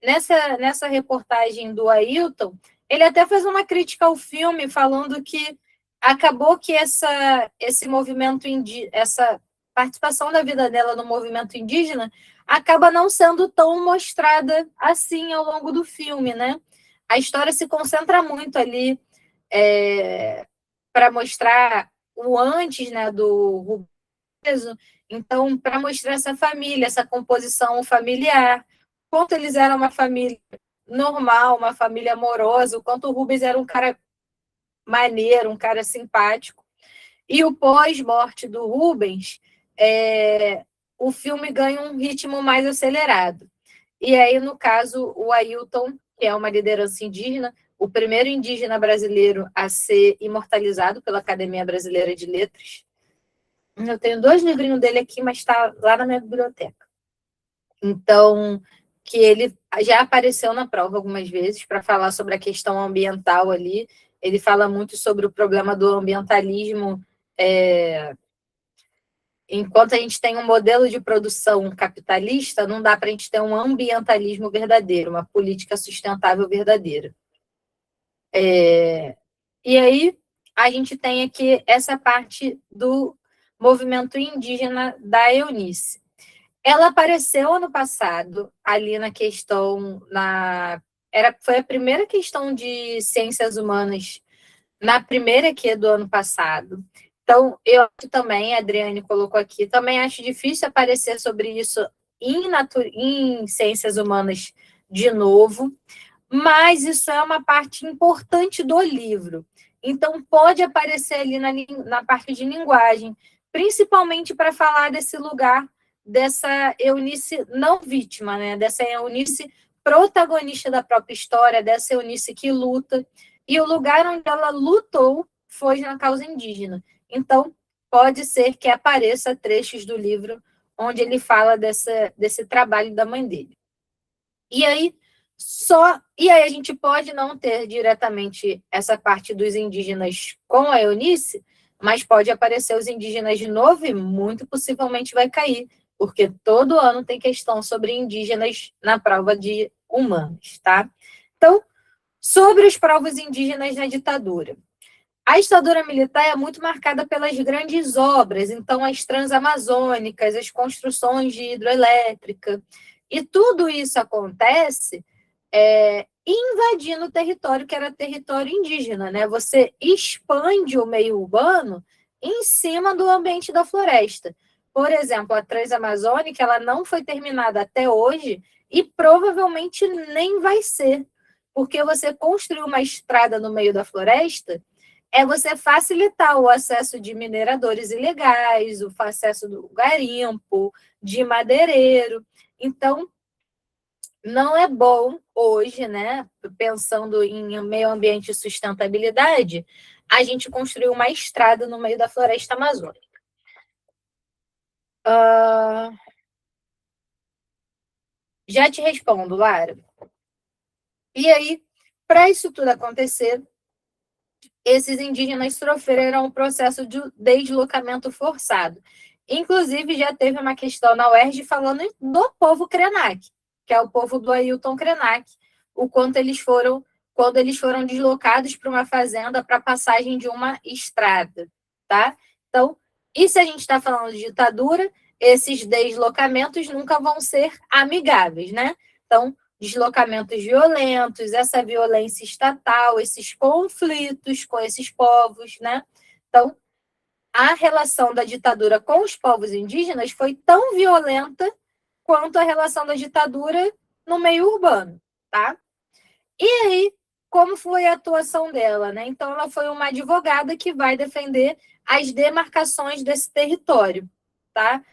Nessa reportagem do Ailton, ele até faz uma crítica ao filme, falando que acabou que esse movimento, essa participação da vida dela no movimento indígena acaba não sendo tão mostrada assim ao longo do filme, né? A história se concentra muito ali para mostrar o antes, né, do Rubens, então, para mostrar essa família, essa composição familiar, quanto eles eram uma família normal, uma família amorosa, o quanto o Rubens era um cara maneiro, um cara simpático. E o pós-morte do Rubens, o filme ganha um ritmo mais acelerado. E aí, no caso, o Ailton, que é uma liderança indígena, o primeiro indígena brasileiro a ser imortalizado pela Academia Brasileira de Letras. Eu tenho 2 livrinhos dele aqui, mas está lá na minha biblioteca. Então, que ele já apareceu na prova algumas vezes para falar sobre a questão ambiental ali. Ele fala muito sobre o problema do ambientalismo. Enquanto a gente tem um modelo de produção capitalista, não dá para a gente ter um ambientalismo verdadeiro, uma política sustentável verdadeira. E aí, a gente tem aqui essa parte do movimento indígena da Eunice. Ela apareceu ano passado, ali na questão, foi a primeira questão de ciências humanas, na primeira aqui do ano passado. Então, eu acho também, a Adriane colocou aqui, também acho difícil aparecer sobre isso em ciências humanas de novo, mas isso é uma parte importante do livro. Então, pode aparecer ali na parte de linguagem, principalmente para falar desse lugar dessa Eunice não vítima, né? Dessa Eunice protagonista da própria história, dessa Eunice que luta. E o lugar onde ela lutou foi na causa indígena. Então, pode ser que apareça trechos do livro onde ele fala desse trabalho da mãe dele. E aí, a gente pode não ter diretamente essa parte dos indígenas com a Eunice, mas pode aparecer os indígenas de novo e muito possivelmente vai cair, porque todo ano tem questão sobre indígenas na prova de humanos, tá? Então, sobre os povos indígenas na ditadura. A ditadura militar é muito marcada pelas grandes obras, então as transamazônicas, as construções de hidroelétrica, e tudo isso acontece invadindo o território que era território indígena, né? Você expande o meio urbano em cima do ambiente da floresta. Por exemplo, a Transamazônica, ela não foi terminada até hoje e provavelmente nem vai ser, porque você construiu uma estrada no meio da floresta você facilitar o acesso de mineradores ilegais, o acesso do garimpo, de madeireiro. Então, não é bom hoje, né, pensando em meio ambiente e sustentabilidade, a gente construir uma estrada no meio da floresta amazônica. Já te respondo, Lara. E aí, para isso tudo acontecer, esses indígenas sofreram um processo de deslocamento forçado. Inclusive, já teve uma questão na UERJ falando do povo Krenak, que é o povo do Ailton Krenak, o quanto eles foram, quando eles foram deslocados para uma fazenda para passagem de uma estrada, tá? Então, e se a gente está falando de ditadura, esses deslocamentos nunca vão ser amigáveis, né? Então, deslocamentos violentos, essa violência estatal, esses conflitos com esses povos, né? Então, a relação da ditadura com os povos indígenas foi tão violenta quanto a relação da ditadura no meio urbano, tá? E aí, como foi a atuação dela, né? Então, ela foi uma advogada que vai defender as demarcações desse território, tá?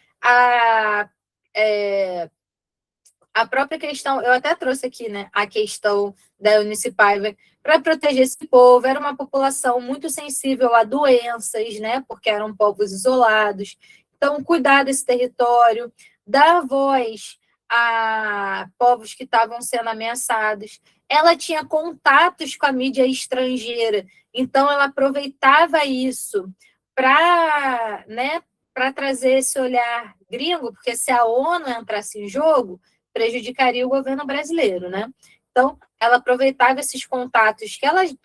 A própria questão, eu até trouxe aqui, né, a questão da Eunice Paiva, para proteger esse povo, era uma população muito sensível a doenças, né, porque eram povos isolados, então cuidar desse território, dar voz a povos que estavam sendo ameaçados. Ela tinha contatos com a mídia estrangeira, então ela aproveitava isso para, né, para trazer esse olhar gringo, porque se a ONU entrasse em jogo, prejudicaria o governo brasileiro, né? Então, ela aproveitava esses contatos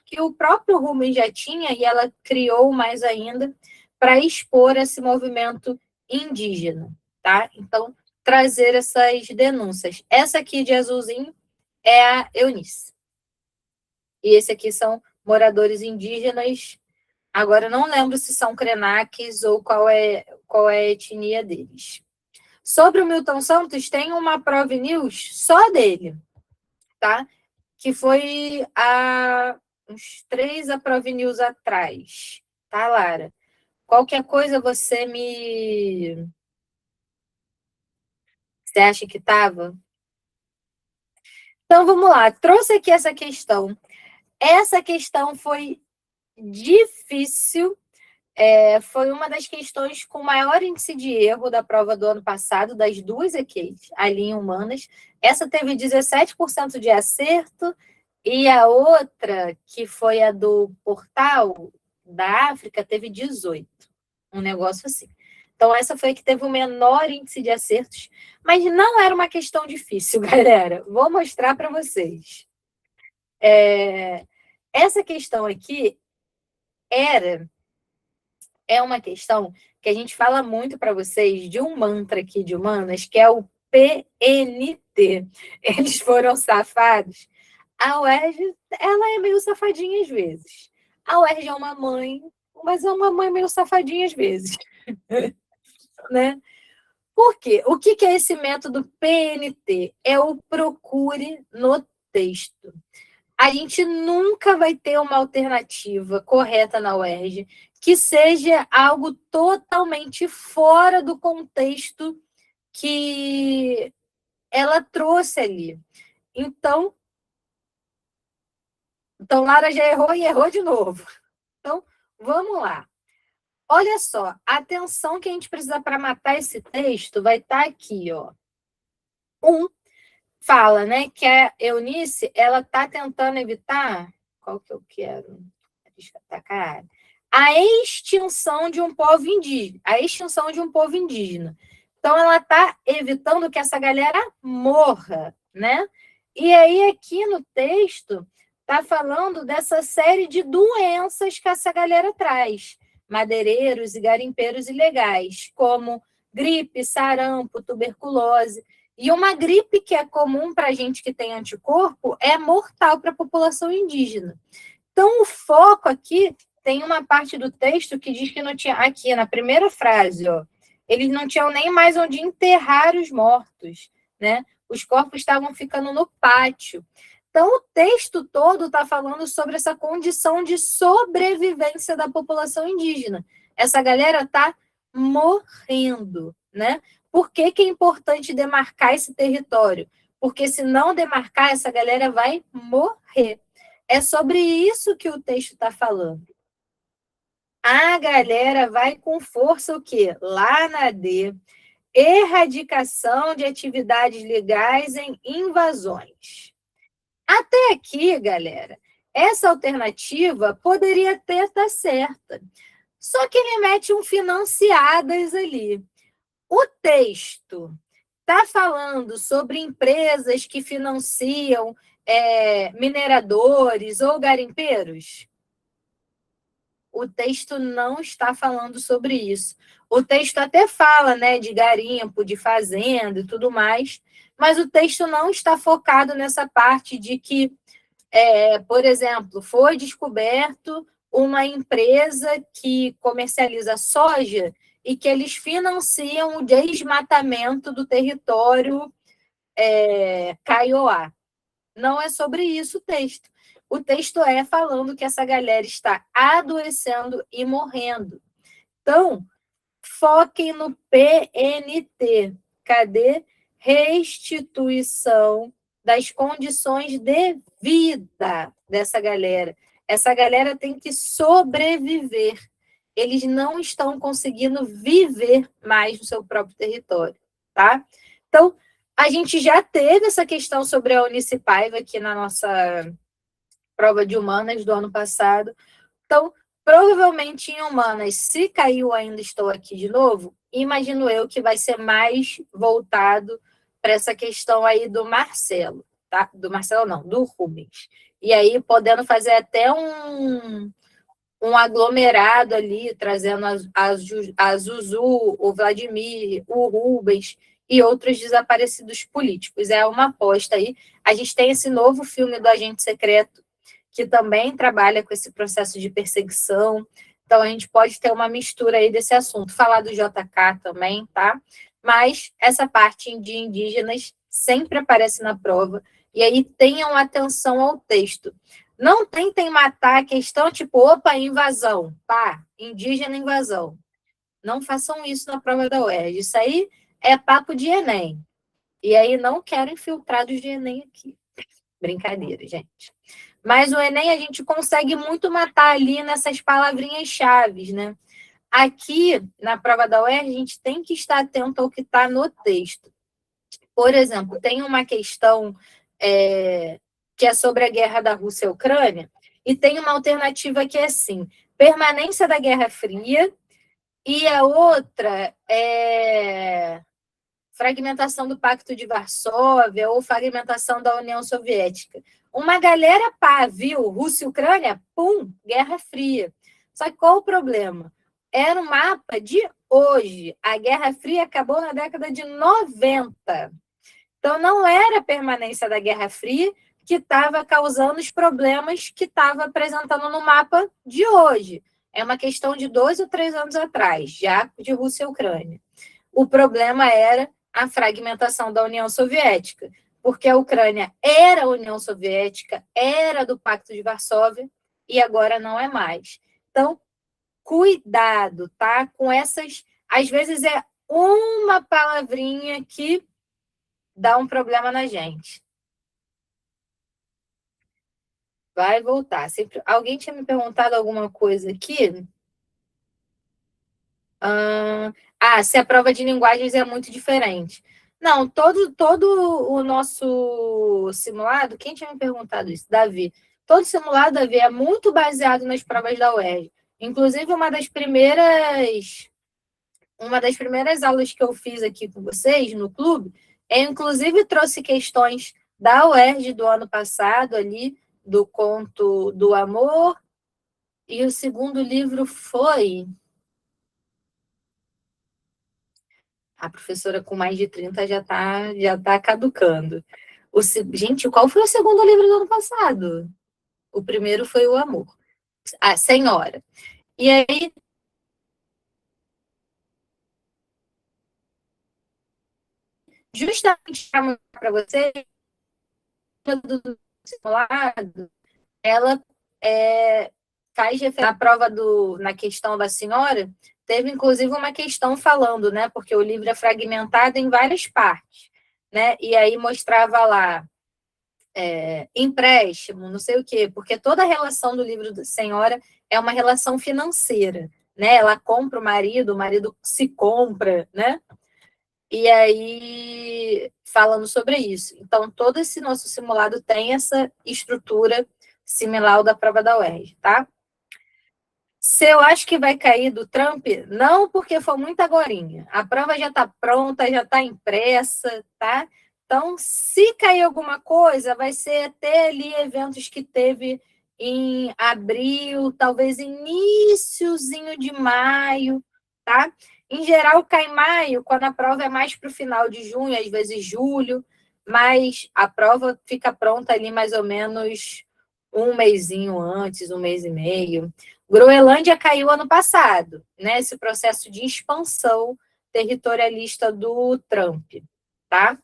que o próprio Rubens já tinha e ela criou mais ainda para expor esse movimento indígena, tá? Então, trazer essas denúncias. Essa aqui de azulzinho é a Eunice. E esse aqui são moradores indígenas. Agora, eu não lembro se são Krenaques ou qual é a etnia deles. Sobre o Milton Santos, tem uma Prov News só dele, tá? Que foi há uns 3 Prov News atrás, tá, Lara? Qualquer coisa Você acha que estava? Então, vamos lá. Trouxe aqui essa questão. Essa questão foi difícil. Foi uma das questões com maior índice de erro da prova do ano passado, das duas aqui, ali em humanas. Essa teve 17% de acerto, e a outra, que foi a do portal da África, teve 18%. Um negócio assim. Então, essa foi a que teve o menor índice de acertos, mas não era uma questão difícil, galera. Vou mostrar para vocês. Essa questão aqui é uma questão que a gente fala muito para vocês de um mantra aqui de humanas, que é o PNT. Eles foram safados. A UERJ, ela é meio safadinha às vezes. A UERJ é uma mãe, mas é uma mãe meio safadinha às vezes. Né? Por quê? O que é esse método PNT? É o procure no texto. A gente nunca vai ter uma alternativa correta na UERJ que seja algo totalmente fora do contexto que ela trouxe ali. Então Lara já errou e errou de novo. Então, vamos lá. Olha só, a atenção que a gente precisa para matar esse texto vai estar aqui, ó. Fala, né, que a Eunice, ela está tentando evitar, qual que eu quero? A extinção de um povo indígena, a extinção de um povo indígena. Então, ela está evitando que essa galera morra, né? E aí, aqui no texto, está falando dessa série de doenças que essa galera traz, madeireiros e garimpeiros ilegais, como gripe, sarampo, tuberculose. E uma gripe que é comum para a gente que tem anticorpo é mortal para a população indígena. Então, o foco aqui tem uma parte do texto que diz que não tinha. Aqui, na primeira frase, ó, eles não tinham nem mais onde enterrar os mortos, né? Os corpos estavam ficando no pátio. Então, o texto todo está falando sobre essa condição de sobrevivência da população indígena. Essa galera está morrendo, né? Por que é importante demarcar esse território? Porque se não demarcar, essa galera vai morrer. É sobre isso que o texto está falando. A galera vai com força o quê? Lá na D. erradicação de atividades legais em invasões. Até aqui, galera, essa alternativa poderia até estar certa. Só que ele mete um financiadas ali. O texto está falando sobre empresas que financiam mineradores ou garimpeiros? O texto não está falando sobre isso. O texto até fala, né, de garimpo, de fazenda e tudo mais, mas o texto não está focado nessa parte de que, por exemplo, foi descoberto uma empresa que comercializa soja e que eles financiam o desmatamento do território Kaiowá. Não é sobre isso o texto. O texto é falando que essa galera está adoecendo e morrendo. Então, foquem no PNT. Cadê? Restituição das condições de vida dessa galera. Essa galera tem que sobreviver. Eles não estão conseguindo viver mais no seu próprio território, tá? Então, a gente já teve essa questão sobre a Unicipaiva aqui na nossa prova de humanas do ano passado. Então, provavelmente em humanas, se caiu ainda estou aqui de novo, imagino eu que vai ser mais voltado para essa questão aí do Marcelo, tá? Do Marcelo não, do Rubens. E aí podendo fazer até um aglomerado ali, trazendo a Zuzu, o Vladimir, o Rubens e outros desaparecidos políticos. É uma aposta aí. A gente tem esse novo filme do Agente Secreto, que também trabalha com esse processo de perseguição. Então, a gente pode ter uma mistura aí desse assunto. Falar do JK também, tá? Mas essa parte de indígenas sempre aparece na prova. E aí, tenham atenção ao texto. Não tentem matar a questão tipo, opa, invasão, pá, indígena invasão. Não façam isso na prova da UERJ. Isso aí é papo de Enem. E aí não quero infiltrados de Enem aqui. Brincadeira, gente. Mas o Enem a gente consegue muito matar ali nessas palavrinhas-chave, né? Aqui, na prova da UERJ, a gente tem que estar atento ao que está no texto. Por exemplo, tem uma questão que é sobre a guerra da Rússia e Ucrânia, e tem uma alternativa que é assim, permanência da Guerra Fria, e a outra é fragmentação do Pacto de Varsóvia ou fragmentação da União Soviética. Uma galera pá, viu? Rússia e Ucrânia, pum, Guerra Fria. Só que qual o problema? Era um mapa de hoje. A Guerra Fria acabou na década de 90. Então, não era a permanência da Guerra Fria que estava causando os problemas que estava apresentando no mapa de hoje. É uma questão de 2 ou 3 anos atrás, já de Rússia e Ucrânia. O problema era a fragmentação da União Soviética, porque a Ucrânia era a União Soviética, era do Pacto de Varsóvia, e agora não é mais. Então, cuidado, tá? Com essas... Às vezes é uma palavrinha que dá um problema na gente. Vai voltar. Sempre... Alguém tinha me perguntado alguma coisa aqui? Se a prova de linguagens é muito diferente. Não, todo o nosso simulado, quem tinha me perguntado isso? Davi. Todo simulado, Davi, é muito baseado nas provas da UERJ. Inclusive, uma das primeiras aulas que eu fiz aqui com vocês no clube, eu inclusive trouxe questões da UERJ do ano passado ali, do Conto do Amor, e o segundo livro foi... A professora com mais de 30 já tá caducando. Gente, qual foi o segundo livro do ano passado? O primeiro foi O Amor. A Senhora. E aí, justamente para mostrar para vocês, do simulado, ela faz referência na prova na questão da senhora, teve inclusive uma questão falando, né? Porque o livro é fragmentado em várias partes, né? E aí mostrava lá empréstimo, não sei o quê, porque toda a relação do livro da senhora é uma relação financeira, né? Ela compra o marido se compra, né? E aí, falando sobre isso. Então, todo esse nosso simulado tem essa estrutura similar ao da prova da UERJ, tá? Se eu acho que vai cair do Trump, não porque foi muito agorinha. A prova já está pronta, já está impressa, tá? Então, se cair alguma coisa, vai ser até ali eventos que teve em abril, talvez iniciozinho de maio, tá? Em geral, cai em maio, quando a prova é mais para o final de junho, às vezes julho, mas a prova fica pronta ali mais ou menos um mesinho antes, um mês e meio. Groenlândia caiu ano passado, né? Esse processo de expansão territorialista do Trump, tá?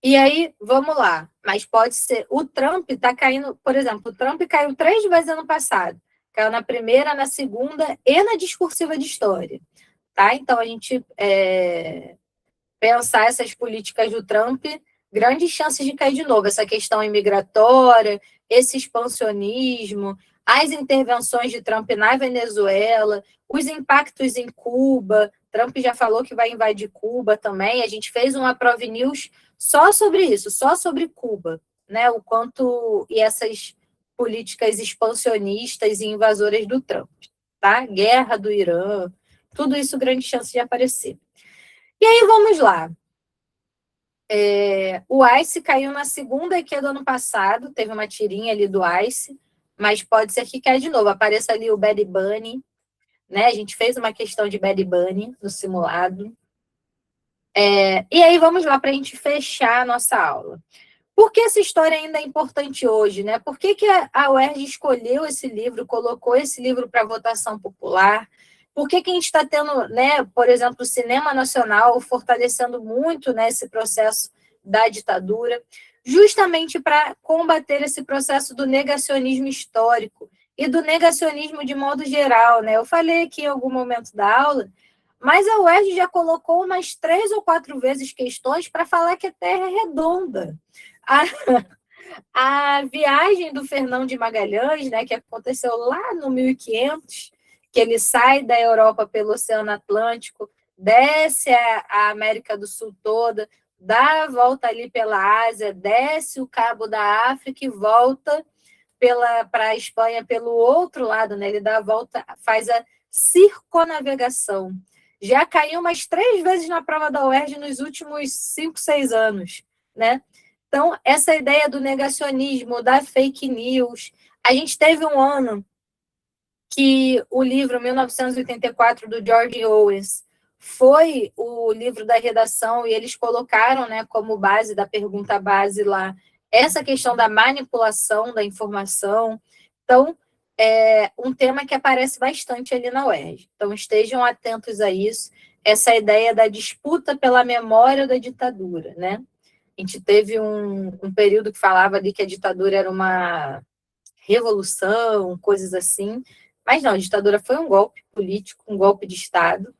E aí, vamos lá. Mas pode ser. O Trump está caindo, por exemplo, o Trump caiu 3 vezes ano passado. Caiu na primeira, na segunda e na discursiva de história, tá? Então, a gente pensar essas políticas do Trump, grandes chances de cair de novo. Essa questão imigratória, esse expansionismo, as intervenções de Trump na Venezuela, os impactos em Cuba. Trump já falou que vai invadir Cuba também. A gente fez uma Prov News só sobre isso, só sobre Cuba, né? O quanto e essas políticas expansionistas e invasoras do Trump, tá? Guerra do Irã, tudo isso grande chance de aparecer. E aí, vamos lá. O ICE caiu na segunda EQ do ano passado, teve uma tirinha ali do ICE, mas pode ser que caia de novo. Apareça ali o Bad Bunny, né? A gente fez uma questão de Bad Bunny no simulado. E aí, vamos lá para a gente fechar a nossa aula. Por que essa história ainda é importante hoje, né? Por que a UERJ escolheu esse livro, colocou esse livro para votação popular? Por que a gente está tendo, né, por exemplo, o cinema nacional fortalecendo muito, né, esse processo da ditadura, justamente para combater esse processo do negacionismo histórico e do negacionismo de modo geral, né? Eu falei aqui em algum momento da aula, mas a UERJ já colocou umas 3 ou 4 vezes questões para falar que a Terra é redonda. A viagem do Fernão de Magalhães, né, que aconteceu lá no 1500, que ele sai da Europa pelo Oceano Atlântico, desce a América do Sul toda, dá a volta ali pela Ásia, desce o Cabo da África e volta para a Espanha pelo outro lado, né? Ele dá a volta, faz a circonavegação. Já caiu umas 3 vezes na prova da UERJ nos últimos 5, 6 anos, né? Então, essa ideia do negacionismo, da fake news. A gente teve um ano que o livro 1984, do George Orwell, foi o livro da redação, e eles colocaram, né, como base da pergunta base lá, essa questão da manipulação da informação. Então, é um tema que aparece bastante ali na UERJ. Então, estejam atentos a isso, essa ideia da disputa pela memória da ditadura, né? A gente teve um período que falava ali que a ditadura era uma revolução, coisas assim. Mas não, a ditadura foi um golpe político, um golpe de Estado.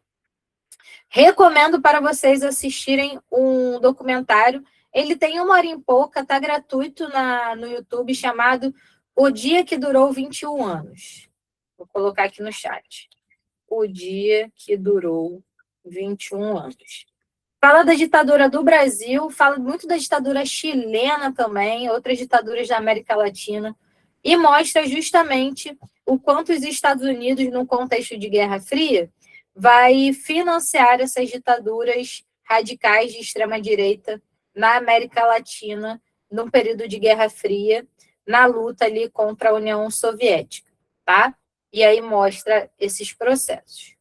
Recomendo para vocês assistirem um documentário. Ele tem 1 hora e pouca, está gratuito no YouTube, chamado O Dia que Durou 21 Anos. Vou colocar aqui no chat. O Dia que Durou 21 Anos. Fala da ditadura do Brasil, fala muito da ditadura chilena também, outras ditaduras da América Latina, e mostra justamente o quanto os Estados Unidos, num contexto de Guerra Fria, vai financiar essas ditaduras radicais de extrema-direita na América Latina, num período de Guerra Fria, na luta ali contra a União Soviética, tá? E aí mostra esses processos.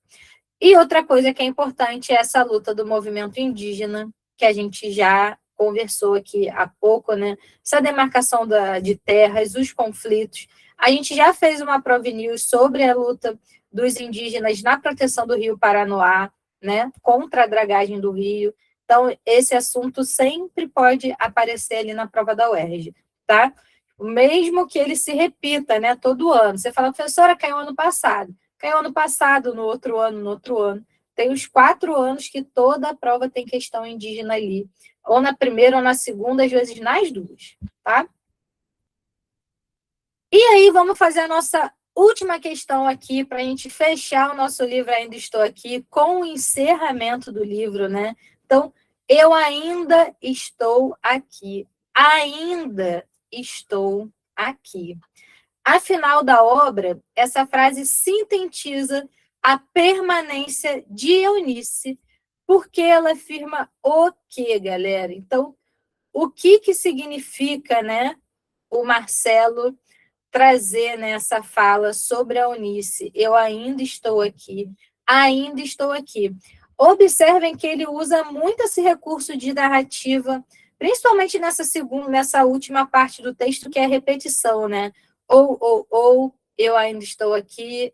E outra coisa que é importante é essa luta do movimento indígena, que a gente já conversou aqui há pouco, né? Essa demarcação de terras, os conflitos. A gente já fez uma Prov News sobre a luta dos indígenas na proteção do Rio Paranoá, né? Contra a dragagem do rio. Então, esse assunto sempre pode aparecer ali na prova da UERJ, tá? Mesmo que ele se repita, né? Todo ano. Você fala, professora, caiu ano passado. Caiu ano passado, no outro ano, no outro ano. Tem os 4 anos que toda a prova tem questão indígena ali. Ou na primeira ou na segunda, às vezes nas duas, tá? E aí, vamos fazer a nossa última questão aqui, para a gente fechar o nosso livro Ainda Estou Aqui, com o encerramento do livro, né? Então, eu ainda estou aqui. Ainda estou aqui. Afinal da obra, essa frase sintetiza a permanência de Eunice, porque ela afirma o quê, galera? Então, o que significa, né, o Marcelo trazer nessa fala sobre a Eunice? Eu ainda estou aqui, ainda estou aqui. Observem que ele usa muito esse recurso de narrativa, principalmente nessa última parte do texto, que é a repetição, né? Ou, eu ainda estou aqui,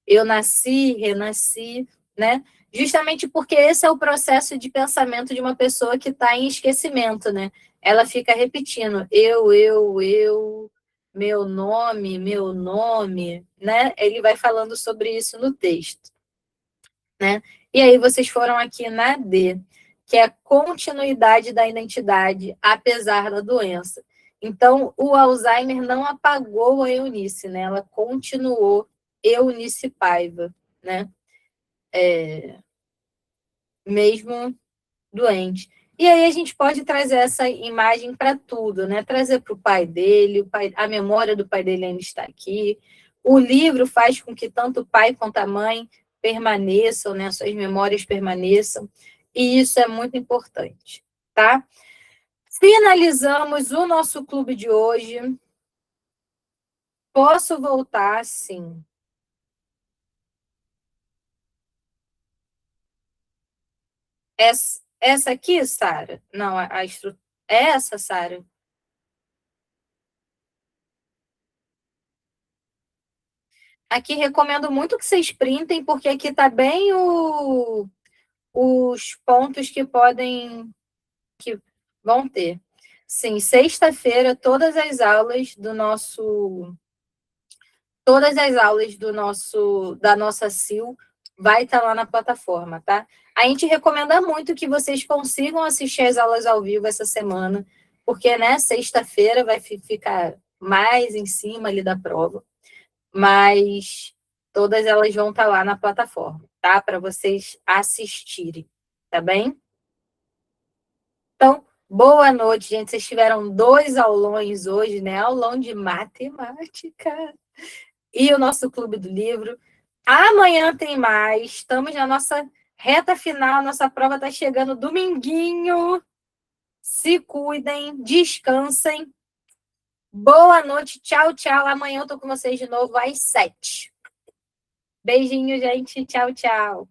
eu nasci, renasci, né? Justamente porque esse é o processo de pensamento de uma pessoa que está em esquecimento, né? Ela fica repetindo, meu nome, né? Ele vai falando sobre isso no texto, né? E aí vocês foram aqui na D, que é a continuidade da identidade, apesar da doença. Então, o Alzheimer não apagou a Eunice, né? Ela continuou Eunice Paiva, né? Mesmo doente. E aí a gente pode trazer essa imagem para tudo, né? Trazer para o pai dele, a memória do pai dele ainda está aqui. O livro faz com que tanto o pai quanto a mãe permaneçam, né? Suas memórias permaneçam. E isso é muito importante, tá? Finalizamos o nosso clube de hoje. Posso voltar, sim. Essa aqui, Sara? Não, a estrutura. Essa, Sara? Aqui recomendo muito que vocês printem, porque aqui está bem os pontos que vão ter. Sim, sexta-feira, da nossa CIL vai estar lá na plataforma, tá? A gente recomenda muito que vocês consigam assistir as aulas ao vivo essa semana, porque, né, sexta-feira vai ficar mais em cima ali da prova, mas todas elas vão estar lá na plataforma, tá? Para vocês assistirem, tá bem? Então, boa noite, gente. Vocês tiveram 2 aulões hoje, né? Aulão de matemática e o nosso Clube do Livro. Amanhã tem mais. Estamos na nossa reta final. Nossa prova está chegando dominguinho. Se cuidem, descansem. Boa noite, tchau, tchau. Amanhã eu tô com vocês de novo às 7. Beijinho, gente. Tchau, tchau.